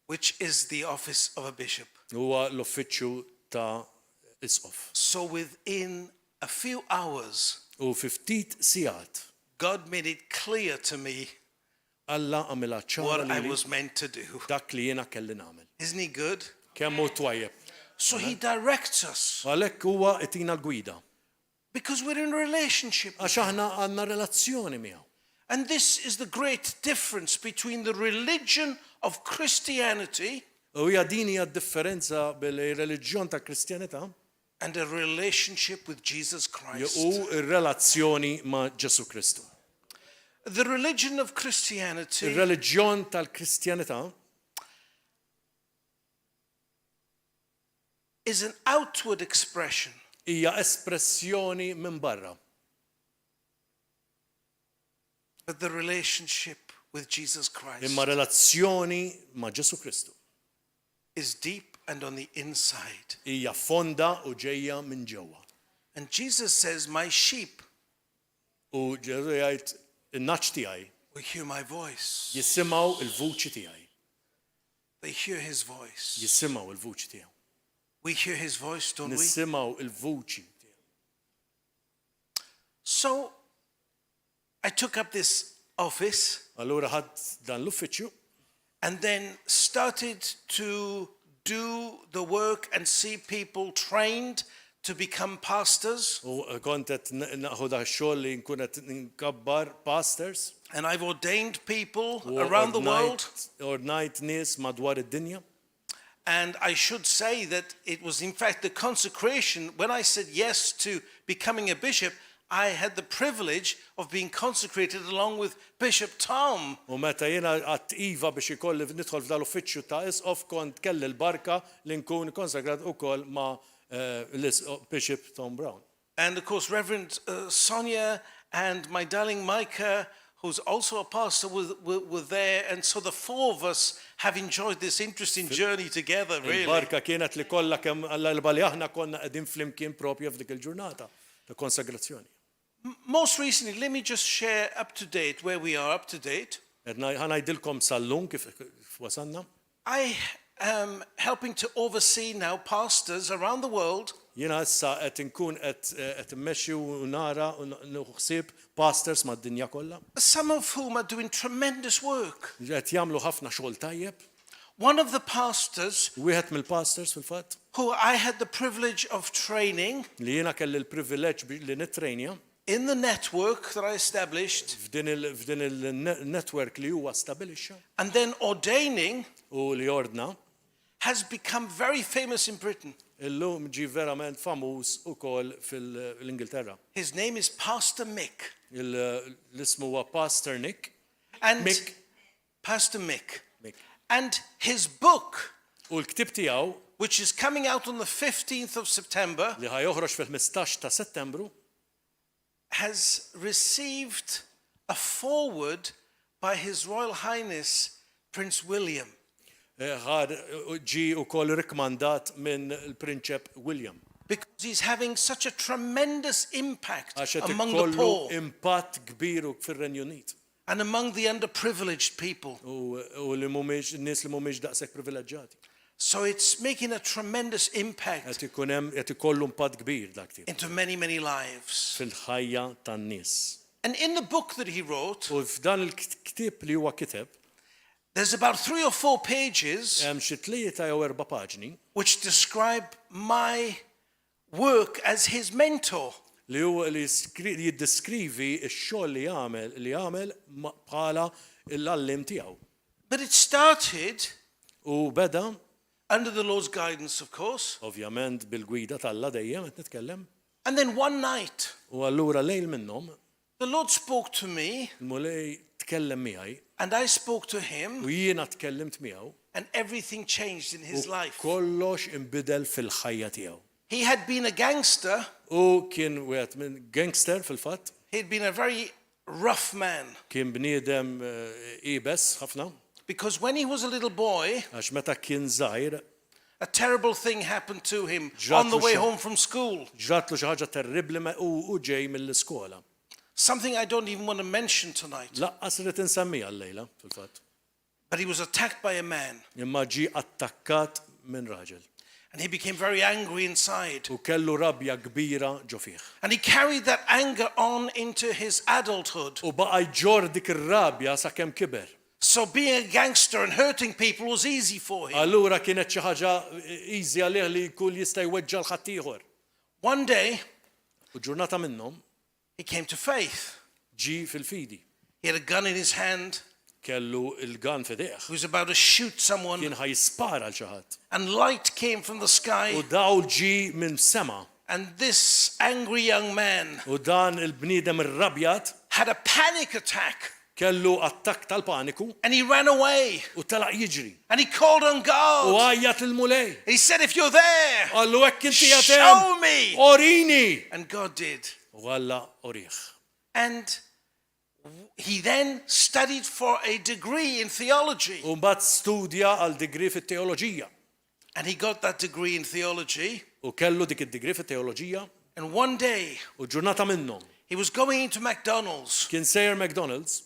which is the office of a bishop. Huwa l-uffiċċju ta' isqof. So within a few hours, U fi ftit sigħat God made it clear to me Alla għamilha ċara what I li was meant to do. dak li jiena kelli nagħmel. Isn't he good? Kemm hu twajjeb. So he directs us Għalhekk huwa itina l-gwida. because we're in a relationship. Għax aħna għandna relazzjoni miegħu. And this is the great difference between the religion of Christianity U hija din hija d-differenza bil-reliġjon ta' Kristjanità and a relationship with Jesus Christ. u r-relazzjoni ma' Ġesu Kristu. The religion of Christianity Ir-reliġjon tal-Kristjanità is an outward expression hija espressjoni minn barra. of the relationship with Jesus Christ Imma relazzjoni ma' Ġesu Kristu is deep and on the inside. hija fonda u ġejja minn ġewwa. And Jesus says, my sheep U Ġesu jgħid in-naċ tiegħi will hear my voice. jissimgħu l-vuċi tiegħi. They hear his voice. Jissimgħu l-vuċi tiegħu. We hear his voice, don't we? Nissimgħu l-vuċi tiegħu. So I took up this office Allura ħadd dan l-uffiċċju and then started to do the work and see people trained to become pastors. u kont qed naħu dak xogħol li nkun qed nkabbar pastors And I've ordained people u around the world. ordnajt nies madwar id-dinja. And I should say that it was, in fact, the consecration. When I said yes to becoming a bishop, I had the privilege of being consecrated along with Bishop Tom. U meta jiena għadt iva biex ikolli nidħol f'dal uffiċċju ta' isqof kont kelli l-barka li nkun konsegrat ukoll ma' Bishop Tom Brown. And of course, Reverend Sonia and my darling Micah, who's also a pastor, were there. And so the four of us have enjoyed this interesting journey together, really. Il-barka kienet li kollha kemm l-alba li aħna konna qegħdin flimkien propju f'dik il-ġurnata ta' konsagrazzjoni. Most recently, let me just share up to date where we are up to date. Ħanajdilkom sal-lum kif wasanna. I am helping to oversee now pastors around the world. Jiena issa qed inkun qed immexxi u nara u ħsieb pastors mad-dinja kollha. Some of whom are doing tremendous work. Qed jagħmlu ħafna xogħol tajjeb. One of the pastors Wieħed mill-pastors fil-fatt who I had the privilege of training li jiena kelli l-privileġġ li nittrejnja in the network that I established f'din il-network li huwa stabilixxa and then ordaining u li ordna has become very famous in Britain. illum ġi verament famuż ukoll fil-Ingilterra. His name is Pastor Mick. L-ismu huwa Pastor Nick. And Mick. Pastor Mick. Mick. And his book, U l-ktib tiegħu which is coming out on the 15th of September, li ħajoħroġ fil-15 ta' Settembru has received a foreword by His Royal Highness Prince William. ġi wkoll rikmandat minn il-Prinċep William. Because he's having such a tremendous impact Għax qed among the ikollu poor impatt kbir fir-Renju Unit. and among the underprivileged people. U li mhumiex nies li mhumiex daqshekk privileġġjati. So it's making a tremendous impact Qed ikollu impatt kbir dak tip into many, many lives. fil-ħajja tan-nies. And in the book that he wrote, U f'dan il-ktieb li huwa kiteb there's about 3 or 4 pages hemm xi 3 jew 4 paġni which describe my work as his mentor. li huwa li jiddeskrivi x-xogħol li jagħmel bħala l-allim tiegħu. But it started U beda under the Lord's guidance, of course. ovvjament bil-gwida tal-Alla dejjem qed nitkellem. And then one night, U allura lejl minnhom the Lord spoke to me, il-mulej tkellem miegħi and I spoke to him, u jiena tkellimt miegħu and everything changed in his u life. kollox inbidel fil-ħajja tiegħu. He had been a gangster. U kien wieħed minn gangster fil-fatt, He'd been a very rough man. kien bniedem ibes ħafna Because when he was a little boy, għax meta kien żgħir a terrible thing happened to him Ġratlu on the way xi- home from school. ġratlu xi ħaġa terribbli u ġej mill-iskola. Something I don't even want to mention tonight. Laqqas irid insemmija llejla fil-fatt. But he was attacked by a man, Imma ġie attakkat minn raġel and he became very angry inside. u kellu rabja kbira ġo fih. And he carried that anger on into his adulthood. U baqa jġor dik ir-rabja sakemm kiber. So being a gangster and hurting people was easy for him. Allura kienet xi ħaġa easy għalih li kull jista' jweġġa l-ħadd ieħor. One day, U ġurnata minnhom he came to faith. ġi fil-fidi. He had a gun in his hand. Kellu il-gan fideħ. He was about to shoot someone, Kien ħajspara l xi ħadd. and light came from the sky. U dawl ġi minn sema. And this angry young man U dan il-bniedem irrabjat had a panic attack, kellu attakk tal-paniku and he ran away, u telaq jiġri. and he called on U God. għajjat il-mulej. He said, if you're there, Għallu hekk inti show jatem. me. Orini. And God did. U għalla oriħ. And he then studied for a degree in theology. U mbagħad studja għal digri fit-teoloġija. And he got that degree in theology. U kellu dik id-digri fit-teoloġija. And one day, U ġurnata minnhom he was going into McDonald's, kien sejjer McDonald's,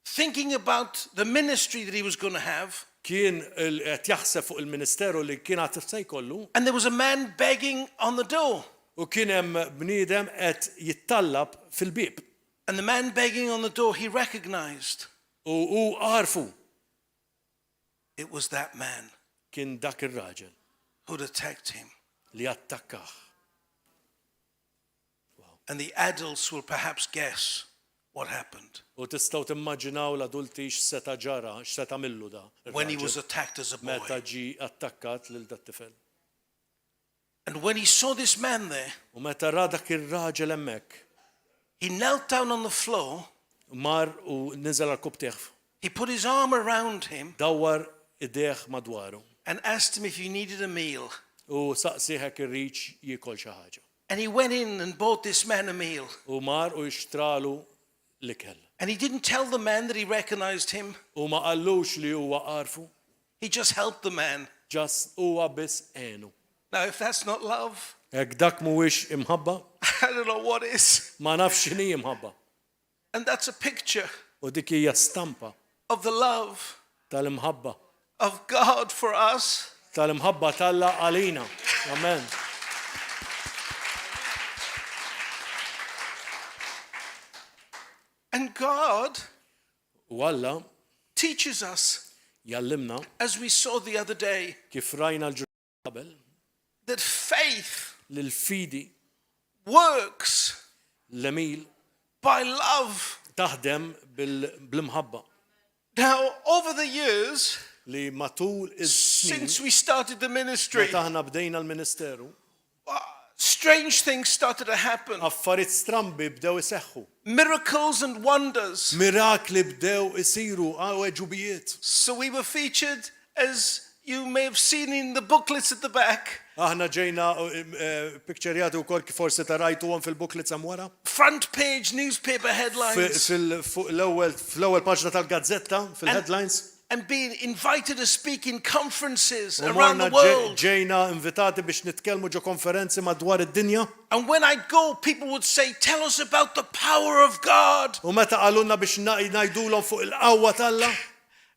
thinking about the ministry that he was going to have. kien qed jaħseb fuq il-ministeru li kien għad se jkollu And there was a man begging on the door. u kien hemm bniedem qed jittallab fil-bieb. And the man begging on the door, he recognized U għarfu it was that man kien dak ir-raġel who'd attacked him. li attakkaħ. And the adults will perhaps guess what happened U tistgħu timmaġinaw l-adulti x'seta ġara, x'seta millu da. when he ir-raġel was attacked as a meta boy. ġi attakkat lil dat tifel. And when he saw this man there, U meta ra dak ir-raġel hemmhekk, he knelt down on the floor. mar u niżel għal kubteħ, He put his arm around him dawwar id-deħ madwaru and asked him if he needed a meal. u saqsiħek irriċ jikol xi ħaġa. And he went in and bought this man a meal. U mar u jixtralu l-ikel. And he didn't tell the man that he recognized him. U ma qallux li huwa qarfu, He just helped the man. ġas huwa biss għenu. Now, if that's not love, Hekk dak mhuwiex imħabba, I don't know what is. ma nafx x'inhi imħabba. And that's a picture U dik hija stampa of the love tal-imħabba, of God for us. tal-imħabba talla għalina. Amen. And God U Alla teaches us, jallimna as we saw the other day, kif rajna l-ġurnata qabel that faith li l-fidi works l-emil by love. taħdem bl-imħabba Now, over the years, li matul is-snin since we started the ministry, meta aħna bdejna l-ministeru, strange things started to happen. affarijiet strambi bdew iseħħu. Miracles and wonders. Mirakli bdew isiru ġubijiet. So we were featured as you may have seen in the booklets at the back. Aħna ġejna pikċerjati wkoll kif forsi tarajtuhom fil-booklets hemm wara. Front page newspaper headlines. Fl-ewwel paġna tal-gazzetta fil-headlines. And being invited to speak in conferences around the world. Ġejna invitati biex nitkellmu ġo konferenzi madwar id-dinja. And when I'd go, people would say, "Tell us about the power of God." U meta qalulna biex ngħidulhom fuq il-qawwa t'Alla.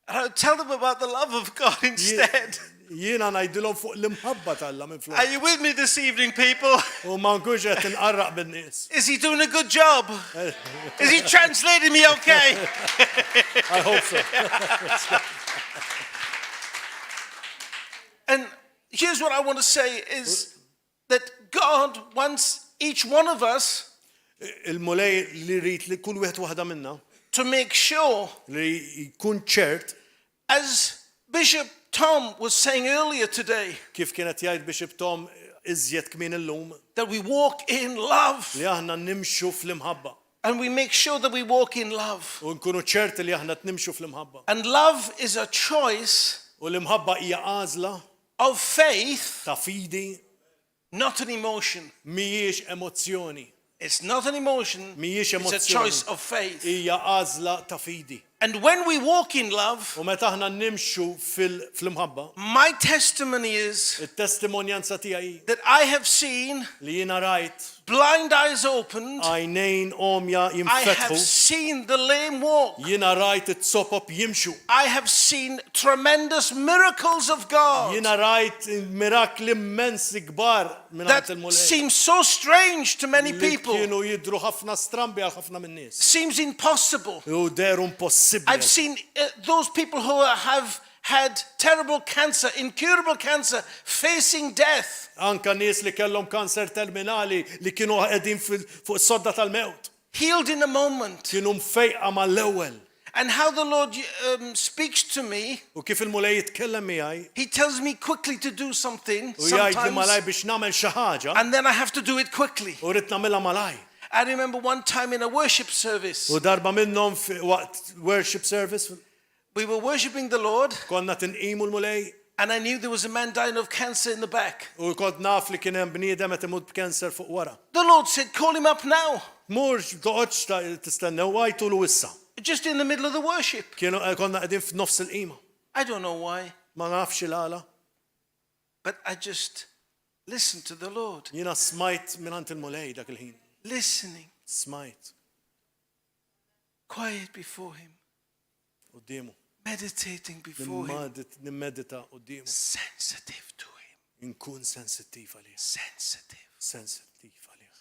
And I'd tell them about the love of God instead. Jiena ngħidulhom fuq l-imħabba t'Alla minn flok. Are you with me this evening, people? U ma nkunx qed inqarraq bin-nies. Is he doing a good job? Is he translating me okay? I hope so. And here's what I want to say is that God wants each one of us Il-mulej li rrid li kull wieħed waħda minna to make sure, li jkun ċert as Bishop Tom was saying earlier today, kif kienet jgħid Bishop Tom iżjed kmien illum that we walk in love. li aħna nimxu fl-imħabba. And we make sure that we walk in love. U nkunu ċerti li aħna nimxu fl-imħabba. And love is a choice U l-imħabba hija għażla of faith, ta' fidi, not an emotion. mhijiex emozzjoni. It's not an emotion, Mhijiex it's a emozzjoni. choice of faith. Hija għażla ta' fidi. And when we walk in love, U meta aħna nimxu fl-imħabba, my testimony is it-testimonjanza tiegħi that I have seen li jiena rajt blind eyes opened. għajnejn omja I have jinfetħu, seen the lame walk. jiena rajt it-sopop jimxu. I have seen tremendous miracles of God Jiena rajt mirakli immensi kbar minn that il-mulej. seem so strange to many Li people. kienu jidru ħafna strambi għal ħafna minn nies. Seems impossible. U deru impossibbli. I've seen those people who have had terrible cancer, incurable cancer, facing death. Anka nies li kellhom kanser terminali li kienu qegħdin fuq is-sodda tal-mewt. Healed in a moment. Kienu mfejqa mal-ewwel. And how the Lord speaks to me, U kif il-mulej jitkellem miegħi He tells me quickly to do something u jgħid li malaj sometimes, biex nagħmel xi ħaġa and then I have to do it quickly. u rrid nagħmilha malaj. I remember one time in a worship service, U darba minnhom waqt worship service we were worshiping the Lord, konna tinqimu l-mulej and I knew there was a man dying of cancer in the back. u kont naf li kien hemm bniedem qed imut b'kanser fuq wara. The Lord said, "Call him up now," Mhux toqgħodx tistennew għajtulu issa. just in the middle of the worship. Kienu konna qegħdin f'nofs il-qima. I don't know why, Ma nafx il-għala. but I just listened to the Lord, Jiena smajt mingħand il-mulej dak il-ħin. listening, Smajt quiet before Him, qudiemu. meditating before Him, Nimmedita qudiemu. sensitive to Him, Inkun sensittiv għalih. sensitive. Sensittiv għalih.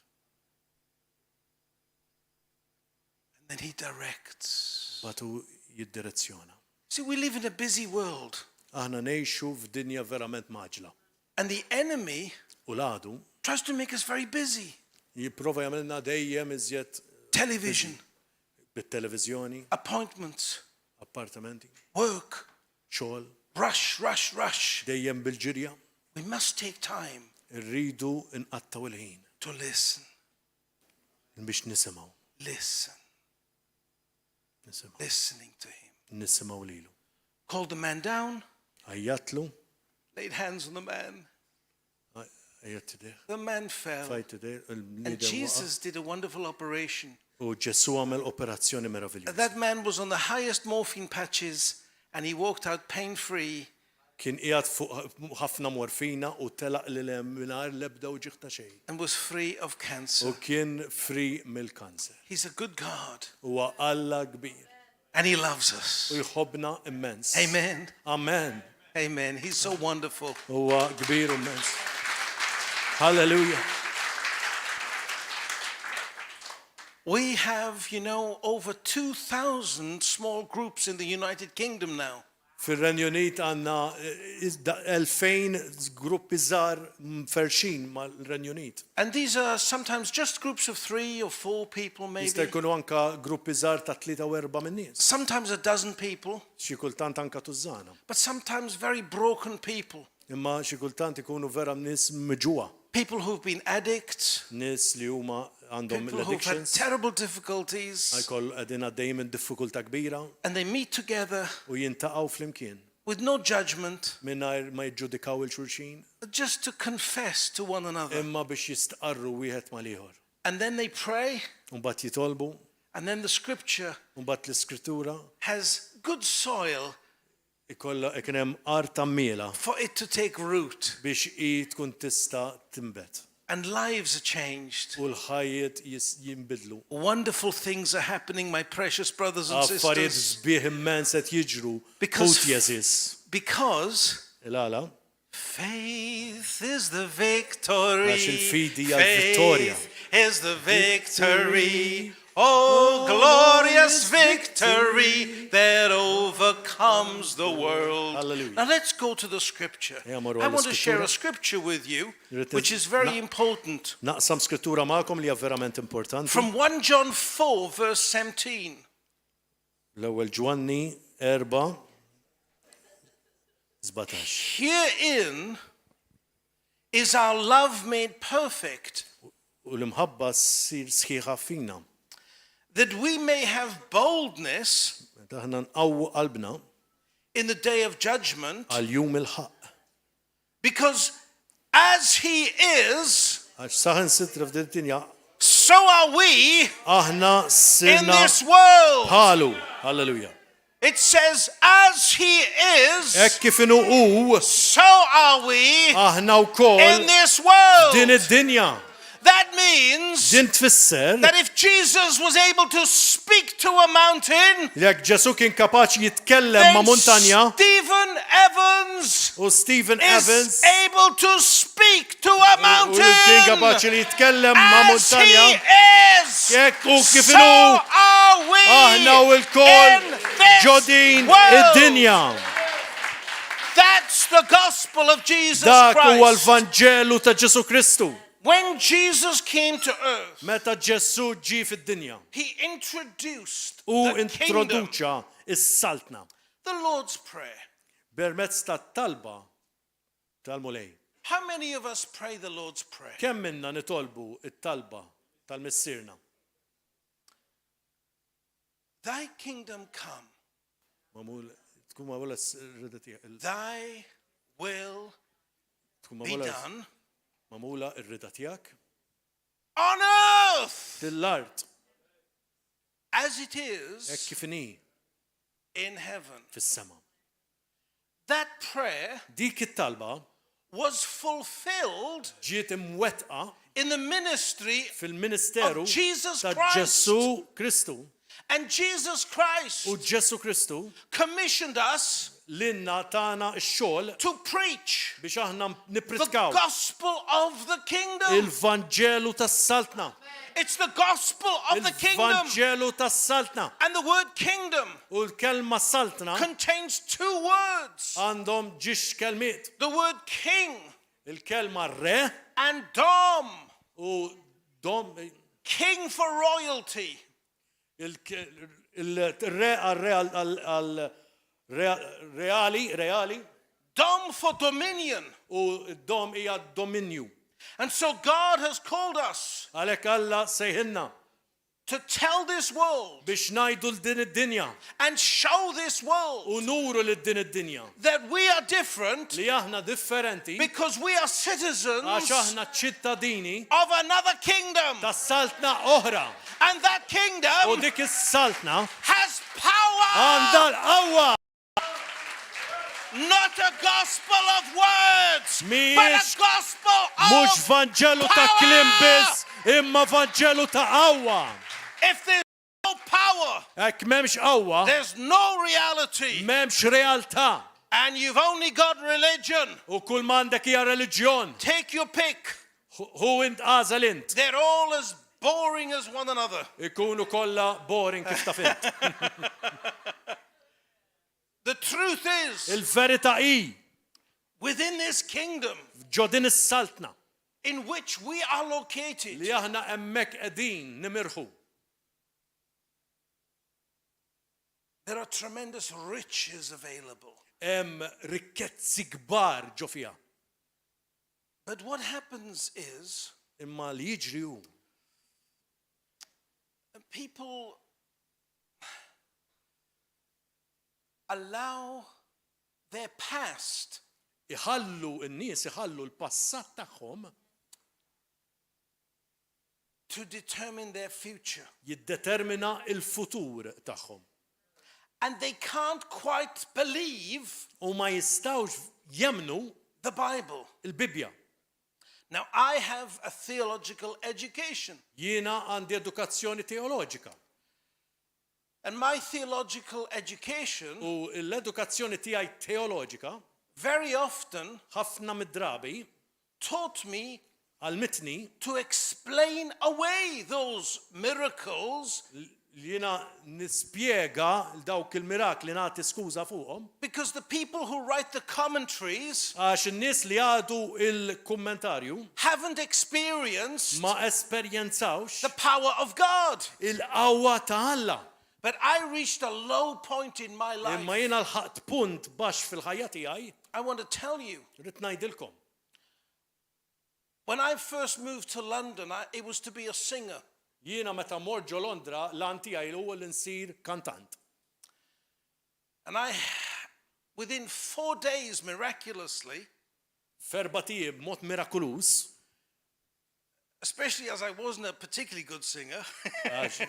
And then He directs. Batu jiddirezzjona. See, we live in a busy world, Aħna ngħixu f'dinja verament maġla. and the enemy U l-għadu tries to make us very busy. jipprova jagħmilna dejjem iżjed Television, bit-televiżjoni, appointments, appartamenti, work, xogħol, rush, rush, rush. dejjem bil-ġirja. We must take time Irridu inqattaw il-ħin to listen, biex nisimgħu. listen, Nisimgħu. listening to Him. Nisimgħu lilu. Called the man down, Ajjatlu, laid hands on the man. ajjat tideh, The man fell. fajt tideh, And il-bniedem Jesus did a wonderful operation. u Ġesu għamel operazzjoni meraviljuża. That man was on the highest morphine patches and he walked out pain-free. Kien qiegħed fuq ħafna morfina u telaq lil hemm mingħajr l-ebda uġigħ ta' xejn. And was free of U cancer. kien free mill-kanser. He's a good God Huwa Alla kbir and He loves us. u jħobbna immens. Amen. Amen. Amen. He's so wonderful. Huwa kbir u immens. Hallelujah. We have, over 2,000 small groups in the United Kingdom now. Fir-Renju Unit għandna 2000 gruppi żgħar mferxin mal-Renju Unit. And these are sometimes just groups of 3 or 4 people Jista' maybe. jkunu anka gruppi żgħar ta' 3 u 4 min nies. Sometimes a dozen people. Xi kultant anka tużana. But sometimes very broken people. Imma xi kultant ikunu vera nies miġuwa. People who've been addicts. Nies li huma għandhom People who've had addictions. terrible difficulties. Għajkoll għedin għaddej minn diffikulta kbira And they meet together u jintaqgħu flimkien with no judgment, mingħajr ma jiġġudikaw il-xulxin, just to confess to one another. imma biex jistqarru wieħed mal-ieħor. And then they pray, U mbagħad jitolbu, and then the scripture u mbagħad l-Iskrittura has good soil ikollha kien hemm art tammiela for it to take root, biex hi tkun tista' tinbet. and lives are changed. U l-ħajjiet jinbidlu. Wonderful things are happening, my precious brothers and Affarijiet sisters, sbieħ immens qed jiġru Because- kut jeżis. because Il-għala, faith is the victory. Għax il-fidi hija l-vittorja. Faith is the victory. Oh, glorious victory that overcomes the world. Hallelujah. Now let's go to the scripture. Ejja morru I want to share għall-iskrittura. a scripture with you, Irrid which is very na- important. Naqsam skrittura magħkom li hija verament importanti. From 1 John 4, verse 17. L-ewwel Ġwanni 4 17. Herein is our love made perfect, U l-imħabba ssir sħiħa fina. that we may have boldness Meta aħna nqawwu qalbna in the day of judgment, għal jum il-ħaq. because as he is, Għax saħan sitra f'din dinja so are we aħna in sirna this world. bħalu. Halleluja. It says, as he is, Hekk kif inhu hu so are we aħna wkoll in this world. din id-dinja. That means Din tfisser that if Jesus was able to speak to a mountain, jekk Ġesu kien kapaċi jitkellem ma' then muntanja Stephen Evans u Stephen is Evans able to speak to a u kien mountain. kapaċi li jitkellem ma' As he muntanja is, jekk u kif so inhu are we aħna u l-koll in this ġodin world. id-dinja. That's the gospel of Jesus Dak huwa Christ. l-Vanġelu ta' Ġesu Kristu. When Jesus came to earth, Meta Ġesu ġie fid-dinja he introduced u the kingdom, introduċa is-saltna the Lord's Prayer. permezz tat-talba tal-mulej. How many of us pray the Lord's Prayer? Kemm minna nitolbu it-talba tal-missierna? Thy kingdom come, Mamul tkun magħmula s-rida tiegħek. thy will Tkun be done magħmula r-rida tiegħek on earth fil-art as it hekk is kif inhi in heaven. fis-sema. That prayer Dik it-talba was fulfilled ġiet imwettqa in the ministry fil-ministeru of Jesus ta' Christ. Ġesu Kristu. And Jesus Christ U Ġesu Kristu commissioned us l-inna tagħna x-xogħol to preach biex aħna the nippritkaw gospel of the kingdom. il-Vanġelu tas-saltna. It's the gospel of the kingdom. Il-Vanġelu tas-saltna. And the word kingdom U l-kelma saltna contains two words. għandhom ġiex kelmiet. The word king Il-kelma re and dom. u dom King for royalty. il-re reali Dom for dominion. u dom hija dominju. And so God has called us Għalhekk Alla sejħilna to tell this world biex ngħidu l-din id-dinja and show this world u nuru lid-din id-dinja that we are different li aħna differenti because we are citizens għax aħna ċittadini of another kingdom. tas-saltna oħra And that u kingdom dik is-saltna has power. għandha l-qawwa. Not a gospel of words, Mhijiex- but a gospel Mhux of Vanġelu ta' power. kliem biss, imma Vanġelu ta' qawwa. If there's no power, Hekk m'hemmx qawwa, there's no reality. m'hemmx realtà. And you've only got religion. U kull m'għandek hija reliġjon. Take your pick. Hu int għażel int. They're all as boring as one another. Ikunu kollha boring kif taf int. The truth is, Il-verità hi within this kingdom ġo din is-saltna in which we are located, li aħna hemmhekk qegħdin nimirħu. there are tremendous riches available. Hemm rikkezzi kbar ġo fiha. But what happens is, Imma li jiġri hu people allow their past iħallu n-nies iħallu l-passat tagħhom to determine their future. jiddetermina il-futur tagħhom. And they can't quite believe U ma jistawx jemnu the Bible. il-Bibja. Now, I have a theological education. Jiena għandi edukazzjoni teoloġika. And my theological education U l-edukazzjoni tiegħi teoloġika very often ħafna mid-drabi taught me għalmitni to explain away those miracles li jiena nispjega dawk il-mirakli nagħti skuża fuqhom because the people who write the commentaries għax in-nies li għadu il-kummentarju haven't experienced ma esperjenzawx the power of God. il-qawwa ta' Alla. But I reached a low point in my Imma life. jiena l-ħaqt punt baxx fil-ħajja tiegħi, I want to tell you, rrid ngħidilkom. when I first moved to London, it was to be a singer. Jiena meta mort ġo Londra lan tiegħi l-ewwel insir kantant. And within 4 days, miraculously, Ferba tiegħi b'mod mirakulus, especially as I wasn't a particularly good singer, għax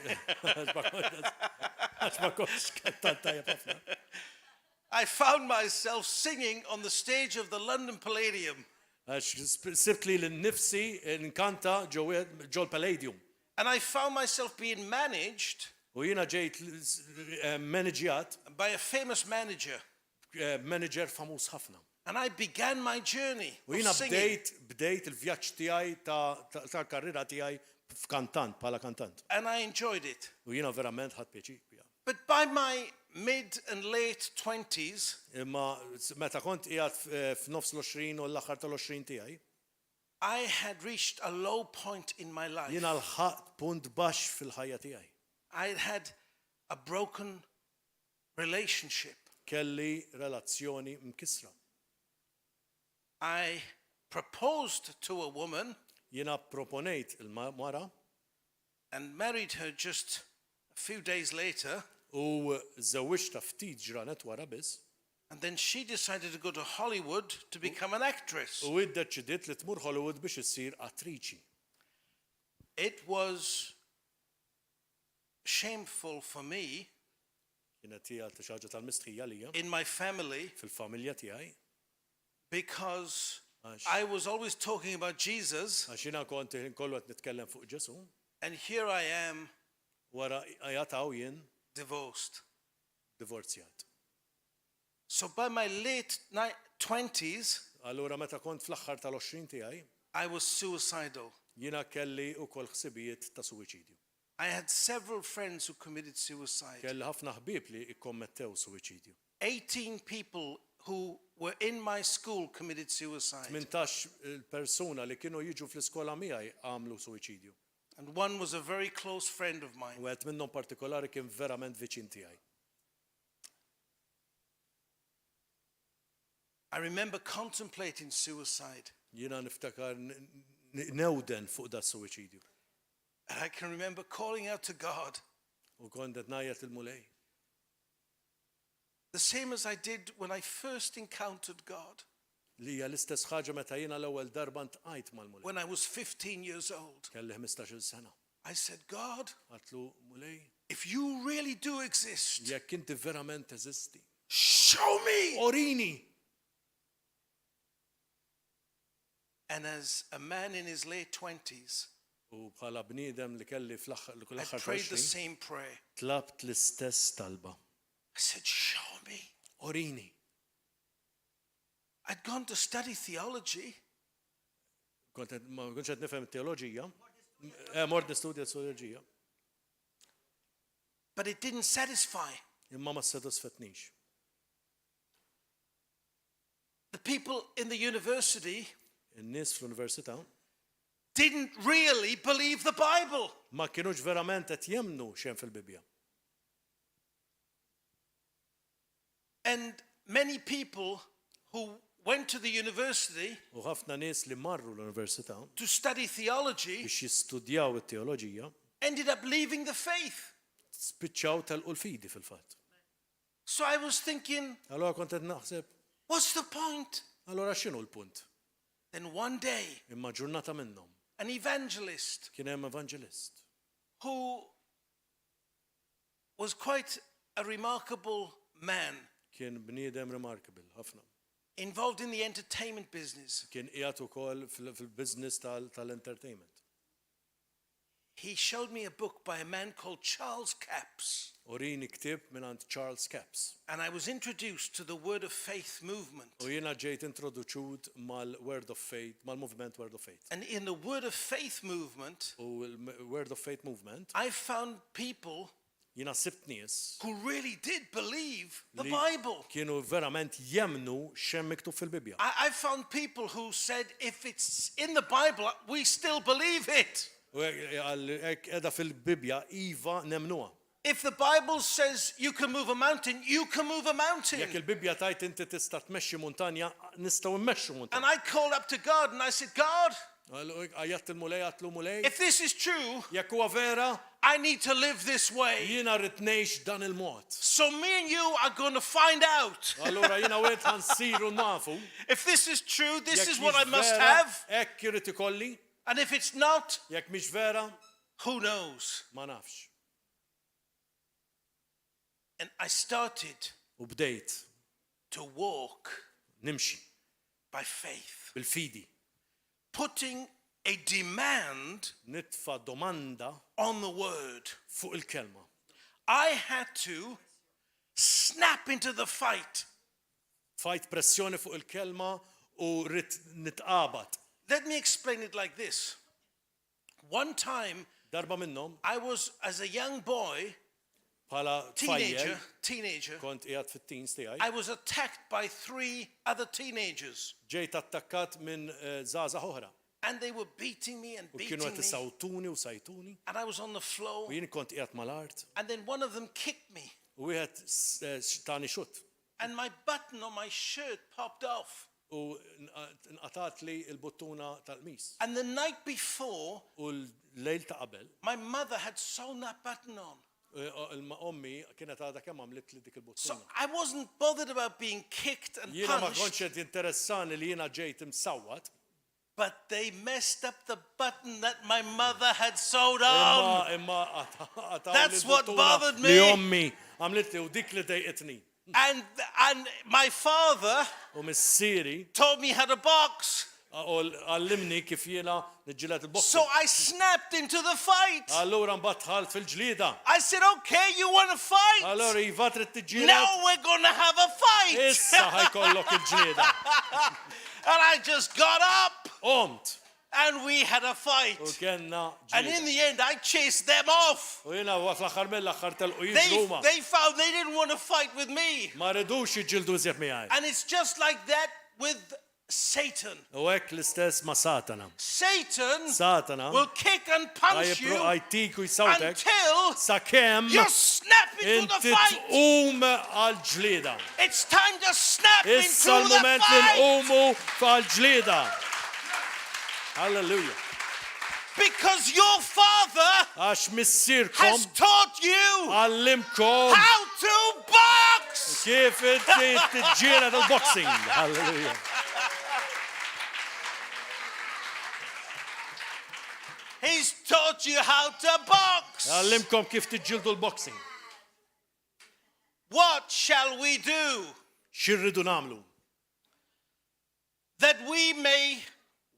ma kontx kantant tajjeb ħafna. I found myself singing on the stage of the London Palladium. Għax sibt li l-nifsi nkanta ġo l-Palladium. And I found myself being managed U jiena ġejt manaġjat by a famous manager. manager famuż ħafna. And I began my journey U of jiena singing. bdejt il-vjaġġ tiegħi ta' karriera tiegħi f'kantant bħala kantant. And I enjoyed it. U jiena verament ħadd pjaċir biha. But by my mid and late 20s, Imma meta kont qiegħed f'nofs l-20 u l-aħħar tal-20 tiegħi, I had reached a low point in my life. jiena l-ħaqt punt baxx fil-ħajja tiegħi. I had a broken relationship. Kelli relazzjoni mkisra. I proposed to a woman Jiena proponejt il-mara and married her just a few days later. u żewwiġta ftit ġranet wara biss. And then she decided to go to Hollywood to become an actress. U iddeċidiet li tmur Hollywood biex issir attriċi. It was shameful for me Kienet hija xi ħaġa tal-mistħija lija in my family fil-familja tiegħi because Għax- I was always talking about Jesus, għax jiena kont kollu qed nitkellem fuq Ġesu and here I am wara jataw jien divorced. divorzjat. So by my late 20s, Allura meta kont fl-aħħar tal-20 tiegħi, I was suicidal. jiena kelli wkoll ħsibijiet ta' suwiċidju. I had several friends who committed suicide. Kelli ħafna ħbieb li ikkommettew suwiċidju. 18 people who were in my school committed suicide. 18 il-persuna li kienu jiġu fl-iskola miegħi għamlu suwiċidju. And one was a very close friend of U mine. għed minnhom partikolari kien verament viċin tiegħi. I remember contemplating suicide. Jiena niftakar newden fuq da suwiċidju. And I can remember calling out to God, U kont qed ngħajjed il-mulej. the same as I did when I first encountered God, Li hija l-istess ħaġa meta jiena l-ewwel darba ntqajt mal-mulej. when I was 15 years old. Kelli 15-il sena. I said, God, Għatlu mulej, if you really do exist, jekk inti verament teżisti. show me. Orini! And as a man in his late 20s, U bħala bniedem li kelli I fl-aħħar prayed the 20 same prayer. tlabt l-istess talba. I said, show me. Orini. I'd gone to study theology, Ma kontx qed nifhem it-teoloġija. Mort nistudja teoloġija. but it didn't satisfy. Imma ma sodisfatnix. The people in the university In-nies fl-università didn't really believe the Bible. ma kienux verament qed jemnu xejn fil-Bibja. And many people who went to the university U ħafna nies li marru l-università to study theology biex jistudjaw it-teoloġija ended up leaving the faith. spiċċaw tal-fidi fil-fatt. So I was thinking, Allora kont qed naħseb What's the point? Allora x'inhu l-punt? Then one day, Imma ġurnata minnhom an evangelist kien hemm evangelist who was quite a remarkable man, kien bniedem remarkable ħafna. involved in the entertainment business. Kien qiegħed ukoll fil-business tal-entertainment. He showed me a book by a man called Charles Capps. Urini ktieb mingħand Charles Capps. And I was introduced to the Word of Faith movement. U jiena ġejt introduċut mal-Word of Faith, mal-movement Word of Faith. And in the Word of Faith movement, U l-Word of Faith movement, I found people jiena sibt nies who really did believe the li Bible. kienu verament jemnu x'hemm miktub fil-Bibja. I found people who said, if it's in the Bible, we still believe it. U hekk qiegħda fil-Bibja iva nemnuha. If the Bible says you can move a mountain, you can move a mountain. Jekk il-Bibja tajt inti tista' tmexxi muntanja, nistgħu mmexxu And muntanja. I called up to God and I said, God, Għajjat il-mulej, għatlu mulej. if this is true, Jekk huwa vera, I need to live this way. jiena rrid ngħix dan il-mod. So me and you are going to find out. Allura jiena wieħed ħansiru nafu. If this is true, this Jekk is what I mhix must vera, have. hekk irid ikolli. And if it's not, Jekk mhix vera, who knows? ma nafx. And I started U bdejt to walk nimxi by faith, bil-fidi. putting a demand Nitfa' domanda on the word. fuq il-kelma. I had to snap into the fight. Fajt pressjoni fuq il-kelma u rrid nitqabad. Let me explain it like this. One time, Darba minnhom I was, as a young boy, bħala tfajjel teenager, kont qiegħed fit-teens tiegħi. I was attacked by 3 other teenagers. Ġejt attakkat minn żgħażagħ oħra. And they were beating me and U beating kienu qed me. isawtuni u sajtuni. And I was on the floor. U jien kont qiegħed mal-art. And then one of them kicked me. U wieħed tani xut. And my button on my shirt popped off. U nqatat li l-buttuna tal-qmis. And the night before, U l-lejl ta' qabel, my mother had sewn that button on. ommi kienet għadha kemm għamlet li dik So il-buttuna. I wasn't bothered about being kicked and Jiena ma punched, kontx qed interessani li jiena ġejt imsawwat. but they messed up the button that my mother had sewed on. Imma That's what bothered me. Li ommi għamlet li u dik li dejqitni. And my father U missieri taught me how to box. għallimni kif jiena niġġieled il-boxing. So I snapped into the fight. Allura mbagħad tħalt fil-ġlieda. I said, okay, you want to fight? Allora iva trid tiġġieled. Now we're going to have a fight. Issa ħajkollok il-ġlieda. And I just got up Omt and we had a fight. u kenna And in ġlieda. the end, I chased them off. U jiena fl-aħħar mill-aħħar telqu jiġruma. They found they didn't want to fight with me. Ma rridux jiġġieldu żjed miegħi. And it's just like that with Satan. U hekk l-istess ma' Satana. Satan will kick and punch you Għajtik u jsawtek until sakemm you snap into the inti fight. tqum għal-ġlieda. It's time to snap Issa into the l-moment li fight. nqumu għal-ġlieda. Halleluja. Because your father Għax missierkom has taught you għallimkom how to box. kif inti tiġġieled il-boxing. Halleluja. He's taught you how to box. Għallimkom kif tiġġieldu l-boxing. What shall we do X'irridu nagħmlu? that we may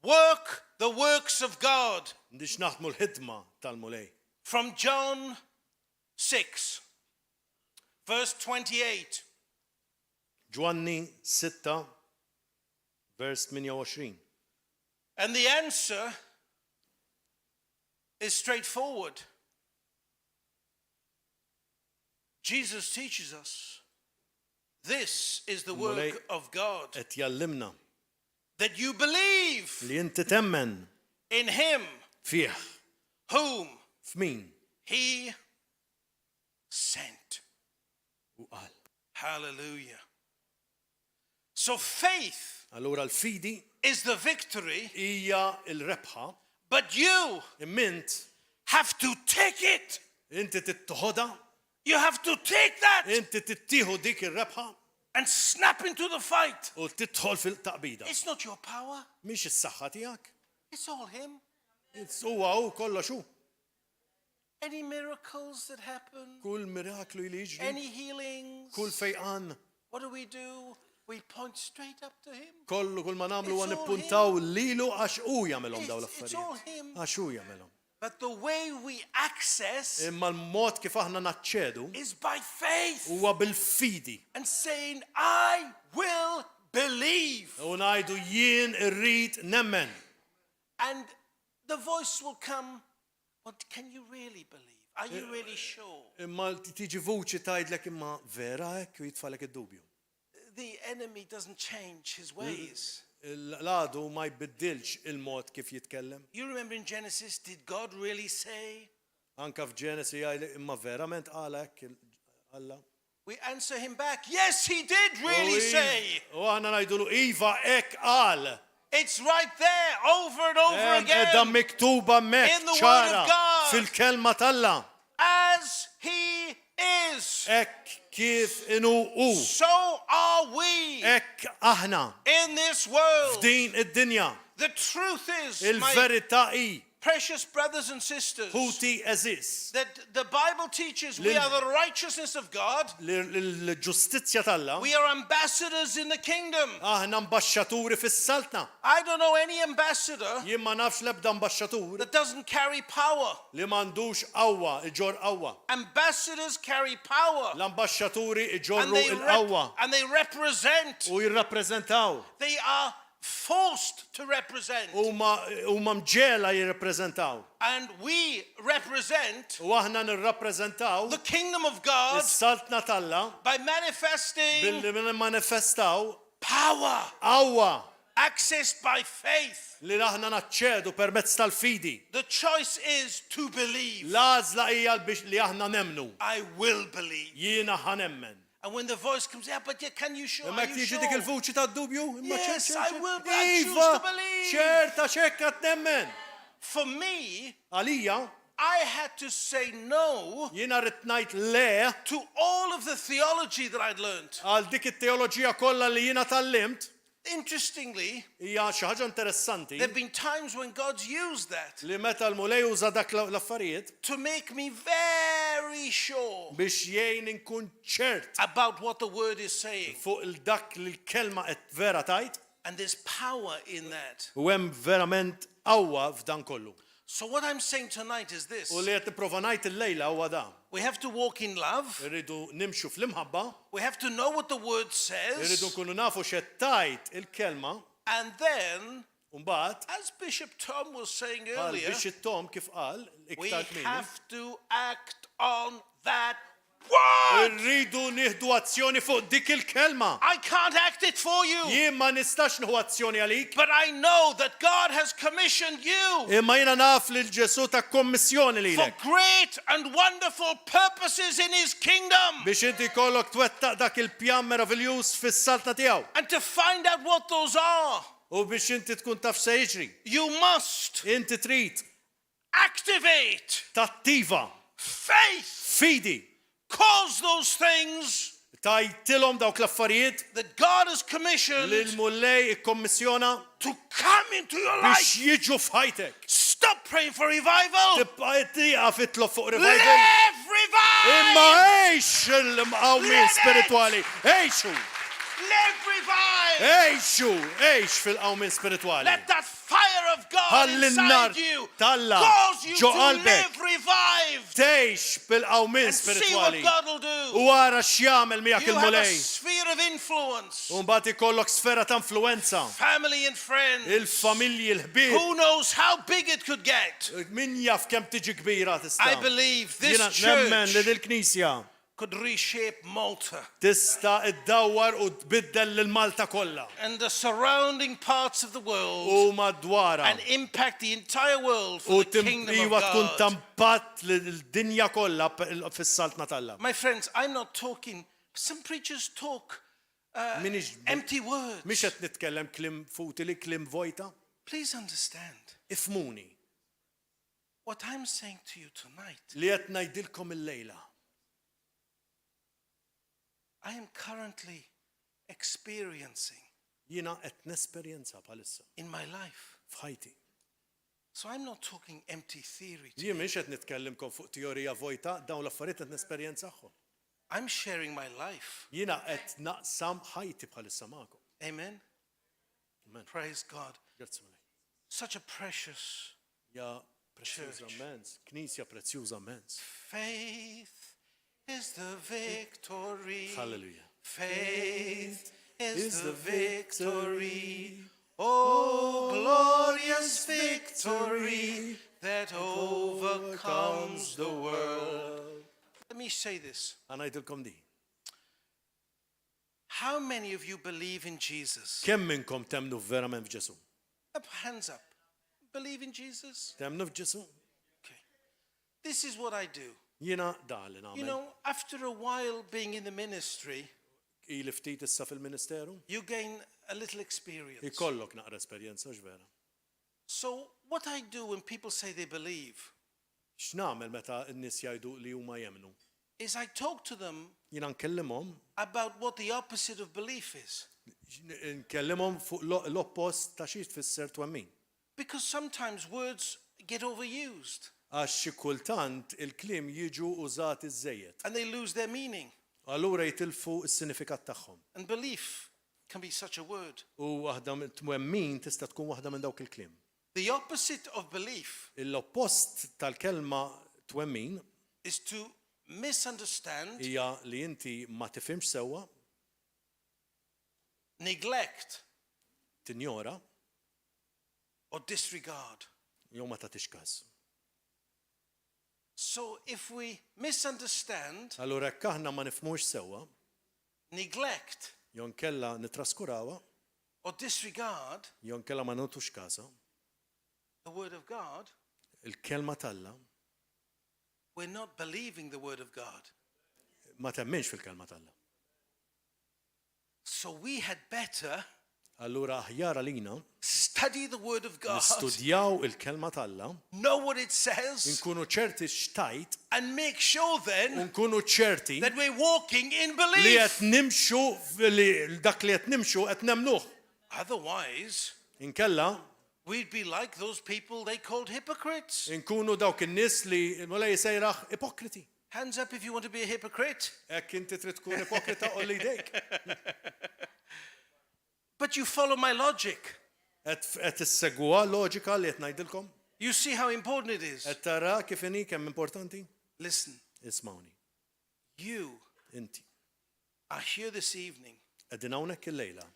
work the works of God? Ndix naħdmu l-ħidma tal-mulej. From John 6, verse 28. Ġwanni 6, vers 28. And the answer is straightforward. Jesus teaches us this is the work of God, Et jallimna that you believe li inti temmen in him fih whom f'min he sent. u qal. Hallelujah. So faith Allura l-fidi is the victory, hija l-rebħa, but you imment have to take it. inti tittoħodha, You have to take that inti tittieħu dik ir-rebħa and snap into the fight. U tidħol fil-taqbida. It's not your power. Mhix is-saħħa tiegħek. It's all him. Huwa hu kollox hu. Any miracles that happen, Kull miraklu li jiġri, any healings, kull fejqan, what do? We point straight up to him. kollu kull ma nagħmlu huwa It's all nippuntaw lilu għax hu jagħmelhom dawn It's all l-affarijiet. him. Għax hu jagħmelhom. But the way we access Imma l-mod kif aħna naċċedu is by faith huwa bil-fidi. and saying, I will believe. U ngħidu jien irrid nemmen. And the voice will come, but can you really believe? Are you really sure? Imma tiġi vuċi tgħidlek imma vera hekk u jitfalek id-dubju. The enemy doesn't change his ways. L-għadu ma jbiddilx il-mod kif jitkellem. You remember in Genesis, did God really say? Anka f'Ġenesi jgħid imma verament qal hekk Alla. We answer him back, yes, he did really say. U aħna ngħidulu iva hekk qal. It's right there, over and over Edha again. miktuba In mek the word ċara of God. fil-kelma talla. As he is, Hekk kif inu hu. so are we Hekk aħna in this world. f'din id-dinja. The truth is, my Il-verità hi precious brothers and sisters, ħuti eżis. that the Bible teaches we are the righteousness of God. L-ġustizzja talla. We are ambassadors in the kingdom. Aħna ambasċaturi fis-saltna. I don't know any ambassador Jien ma nafx l-ebda ambasċatur that doesn't carry power. li m'għandux qawwa, iġor qawwa. Ambassadors carry power. L-ambasċaturi And iġorru they, il-qawwa and they represent. u jirrappreżentaw. They are forced to represent. Huma mġela jirrappreżentaw. And we represent U aħna nirrappreżentaw the kingdom of God is-saltna talla by manifesting billi manifestaw power qawwa accessed by faith. li aħna naċċedu permezz tal-fidi. The choice is to believe. L-għażla hija biex li aħna nemnu. I will believe. Jiena ħanemmen. And when the voice comes out, but can you show? Are Imma you tiġi sure? dik il-vuċi tad-dubju? Imma Yes, ċer, I ċer, will, ċer. but I choose Iva, to believe. ċerta ċekka temmen. For me, Għalija, I had to say no jiena rrid ngħid le to all of the theology that I'd learned. għal dik it-teoloġija kollha li jiena tallimt. Interestingly, Hija xi ħaġa interessanti there have been times when God's used that li meta l-mulej uża dak l-affarijiet to make me very sure biex jgħin inkun ċert about what the word is saying. fuq dak li l-kelma qed vera tajt And there's power in that. u hemm verament qawwa f'dan kollu. So what I'm saying tonight is this. U li qed nipprova ngħid illejla huwa dan. We have to walk in love. Irridu nimxu fl-imħabba, We have to know what the word irridu says. nkunu nafu x'qed tajt il-kelma, And then, u mbagħad as Bishop Tom was saying qal earlier, biex it-tom kif qal we iktar kmieni. have to act on that word. Irridu nieħdu azzjoni fuq dik il-kelma. I can't act it for you, Jien ma nistax nieħu azzjoni għalik, but I know that God has commissioned you imma jiena naf li l-Ġesu ta' kommissjoni for lilek great and wonderful purposes in His kingdom. biex inti jkollok twettaq dak il-pjan meravigliuż fis-saltna tiegħu. And to find out what those are, U biex inti tkun taf se jiġri. you must Inti trid activate tattiva, faith, fidi, cause those things tajtilhom dawk l-affarijiet that God has li commissioned l-mullej ikkommissjona to come into your biex life. jiġu f'ħajtek. Stop praying for revival. Tibqa' tieqa fitlob fuq revival. Live Imma revive. għejx il-mqawmin spirituali. Għejxu, Live revive. għejx fil-qawmin spirituali. Let that fire of God Ħalli n-nar inside you talla cause you ġo to qalbek. live revived. Tgħix bil-qawmin And see what spirituali. God will do. U għara x'jagħmel miegħek You have a il-mulej. sphere of influence. U mbagħad ikollok sfera ta' influenza. Family and friends. Il-familji l-ħbieb. Who knows how big it could get? Min jaf kemm tiġi kbira tista'. I believe this Jiena nemmen li church dil-Knisja could reshape Malta tista' iddawwar u tbiddel lil Malta kollha and the surrounding parts of the world u madwara and impact the entire world u for the kingdom iwa of tkun God. tampat l-dinja kollha fis-saltna talla. My friends, I'm not talking, some preachers talk Minix empty words. mhix qed nitkellem klim futili, klim vojta. Please understand, Ifmuni what I'm saying to you tonight, li qed ngħidilkom illejla. I am currently experiencing Jiena qed nesperjenza bħalissa in my life. f'ħajti. So I'm not talking empty theory. Jien mhix qed nitkellimkom fuq teorija vojta, dawn l-affarijiet qed nesperjenzahom. I'm sharing my life. Jiena qed naqsam ħajti bħalissa magħkom. Amen. Amen. Praise God. Grazzi mille. Such a precious Ja prezzjuża mens, knisja prezzjuża mens. faith is the victory. Hallelujah. Faith is the victory. Oh, glorious victory that overcomes the world. Let me say this. Għanajdilkom di. How many of you believe in Jesus? Kemm minnkom temnu verament f'Ġesu? Up, hands up. Believe in Jesus? Temnu f'Ġesu? Okay. This is what I do. Jiena da li You nagħmel. know, after a while being in the ministry, Ili ftit issa fil-ministeru? you gain a little experience. Ikollok naqra esperjenza x'vera. So what I do when people say they believe X'nagħmel meta n-nies jgħidu li huma jemnu? is I talk to them Jiena nkellimhom, about what the opposite of belief is. nkellimhom fuq l-oppost ta' xi tfisser twemmin. Because sometimes words get overused Għax xi kultant il-kliem jiġu użati żejjed. and they lose their meaning. Allura jitilfu s-sinifikat tagħhom. And belief can be such a word. U waħda minn twemmin tista' tkun waħda minn dawk il-kliem. The opposite of belief L-oppost tal-kelma twemmin is to misunderstand, hija li inti ma tifhimx sewwa, neglect, tinjora or disregard. jew ma tagħtix każ. So if we misunderstand, Allura hekk aħna ma nifhmux sewwa, neglect, jew nkella nitraskurawha, or disregard jew nkella ma nagħtux każha, the word of God, il-kelma talla we're not believing the word of God. ma temminx fil-kelma talla. So we had better Allura aħjar għalina study the word of God, nistudjaw il-kelma talla, know what it says, nkunu ċerti x'tajt, and make sure u then nkunu ċerti that we're walking in li belief. qed nimxu li dak li qed nimxu qed nemnuh. Otherwise, Inkella we'd be like those people they called hypocrites. nkunu dawk in-nies li mulej jsejraħ ipokriti. Hands up if you want to be a hypocrite. Hekk inti trid tkun ipokrita qolli jdejk. But you follow my logic. Qed issegwa loġika li qed ngħidilkom? You see how important it is. Qed tara kif inhi kemm importanti? Listen, Ismawni, you inti are here this evening qegħdin hawnhekk il-lejla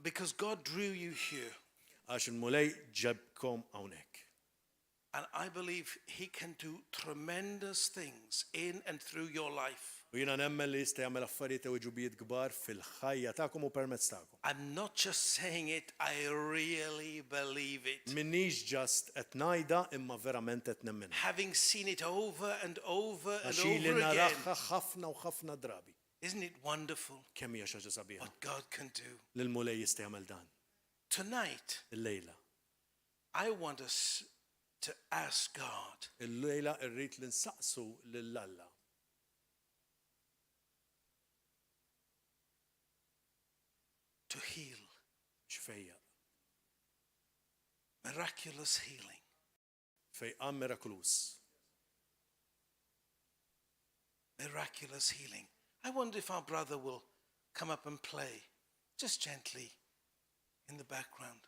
because God drew you here. għax il-mulej ġabkom hawnhekk. And I believe He can do tremendous things in and through your life. U jiena nemmen li jista' jagħmel affarijiet u ġubijiet kbar fil-ħajja tagħkom u permezz tagħkom. I'm not just saying it, I really believe it. Minnix ġast qed ngħidha imma verament qed nemmen. Having seen it over and over and Għax ili over again. naraħħa ħafna u ħafna drabi. Isn't it wonderful Kemm hija xi ħaġa sabiħa what God can do? li l-mulej jista' jagħmel dan. Tonight, Il-lejla. I want us to ask God Il-lejla rrid li nsaqsu lill-Alla. to heal, X'fejja. miraculous healing. Fejqan mirakulus. Miraculous healing. I wonder if our brother will come up and play, just gently, in the background.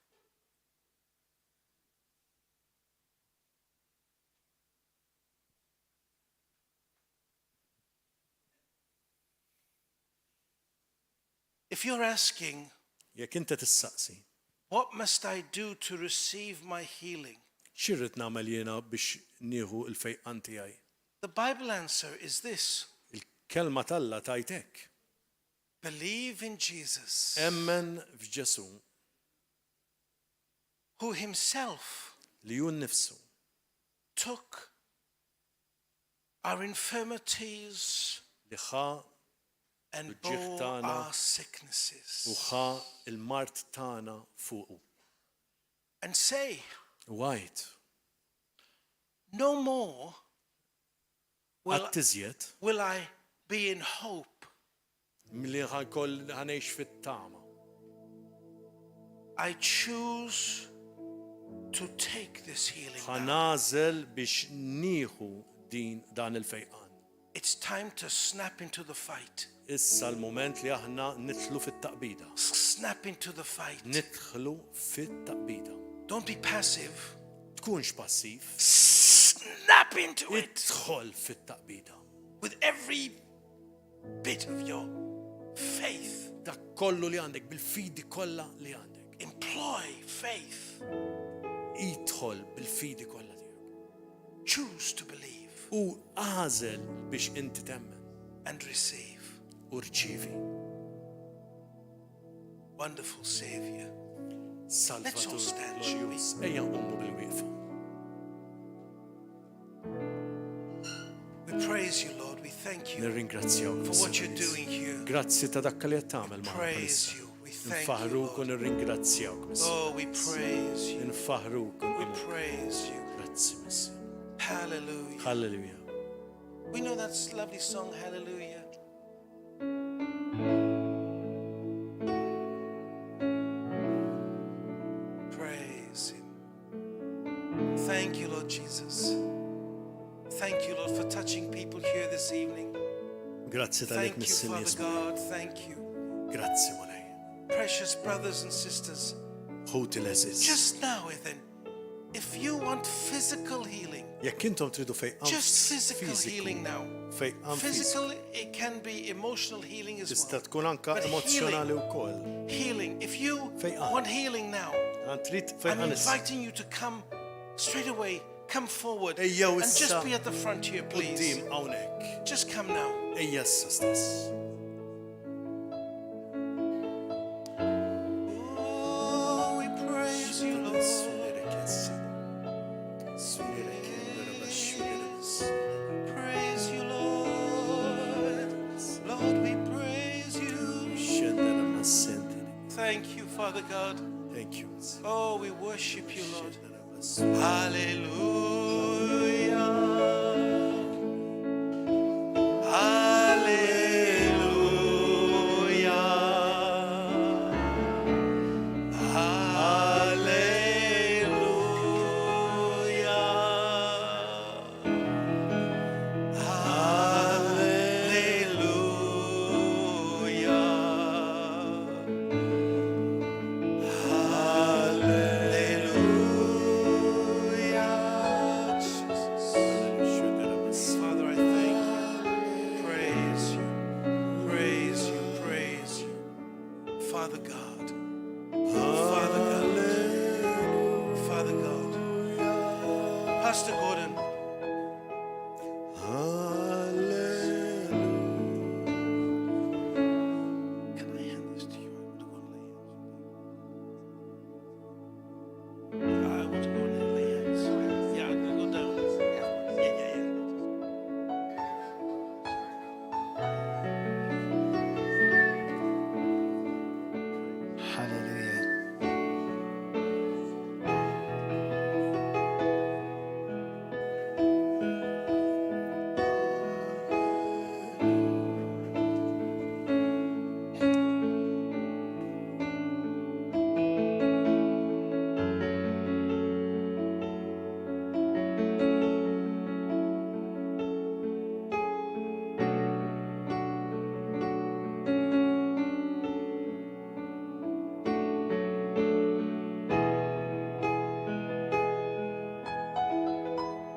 If you're asking, Jekk inti tissaqsi, what must I do to receive my healing? x'irrid nagħmel jiena biex nieħu l-fejqan tiegħi? The Bible answer is this: Il-kelma talla tajtek. believe in Jesus, Emmen f'Ġesu who himself li hu nnifsu took our infirmities li ħa and Ġieħ bore tagħna our u sicknesses. ħa il-mart tagħna fuqu. And say, Wajt, no more will, għat tiżjed will I be in hope milli ħanejx fit-tama. I choose to take this healing now. Ħanażel biex nieħu dan il-fejqan. It's time to snap into the fight. Issa l-moment li aħna nidħlu fit-taqbida. Snap into the fight. Nidħlu fit-taqbida. Don't be passive. Tkunx passiv. Snap into it Idħol fit-taqbida. with every bit of your faith. Dak kollu li għandek, bil-fidi kollha li għandek. Employ faith. Idħol bil-fidi kollha tiegħek. Choose to believe U għażel biex inti temmen and receive. u rċivi. Wonderful Savior. Let's all Salvatur stand, shall we? glorjus. Ejja nqommu bil-wieqfa. We praise you, Lord. We thank you Nirringrazzjawk for what you're doing here. Grazzi ta' dakka li qed tagħmel magħna Praise bħalissa. you. We thank you, Nfaħruk u Lord. nirringrazzjawk Missi. Oh, we praise you. Nfaħruk u We nqommu. praise you. Grazzi Missi. Hallelujah. Halleluja. We know that lovely song, Hallelujah. Praise Him. Thank you, Lord Jesus. Thank you, Lord, for touching people here this evening. Grazzi tal-ek Thank you, missin Father jisma. God. Thank you. Grazzi Mulej. Precious brothers and sisters, Ħuti l-eżiz. just now, Ethan, if you want physical healing, Jekk intom tridu fejqan just physical healing now. Fejqan fiżiku. Physical, it can be emotional healing as Tista' well. tkun anka But emozjonali wkoll. Healing. If you Fejqan. want healing now, Trid I'm fejqan issa. inviting you to come straight away, come forward, Ejjew and issa just be at the front here, please. Quddiem hawnhekk. Just come now. Ejja issa stess. Oh, we praise you, Lord. Praise you, Lord. Lord, we praise you. Thank you, Father God. Thank you. Oh, we worship you, Lord. Hallelujah. Father, I thank you. Praise you. Praise you. Praise you. Father God,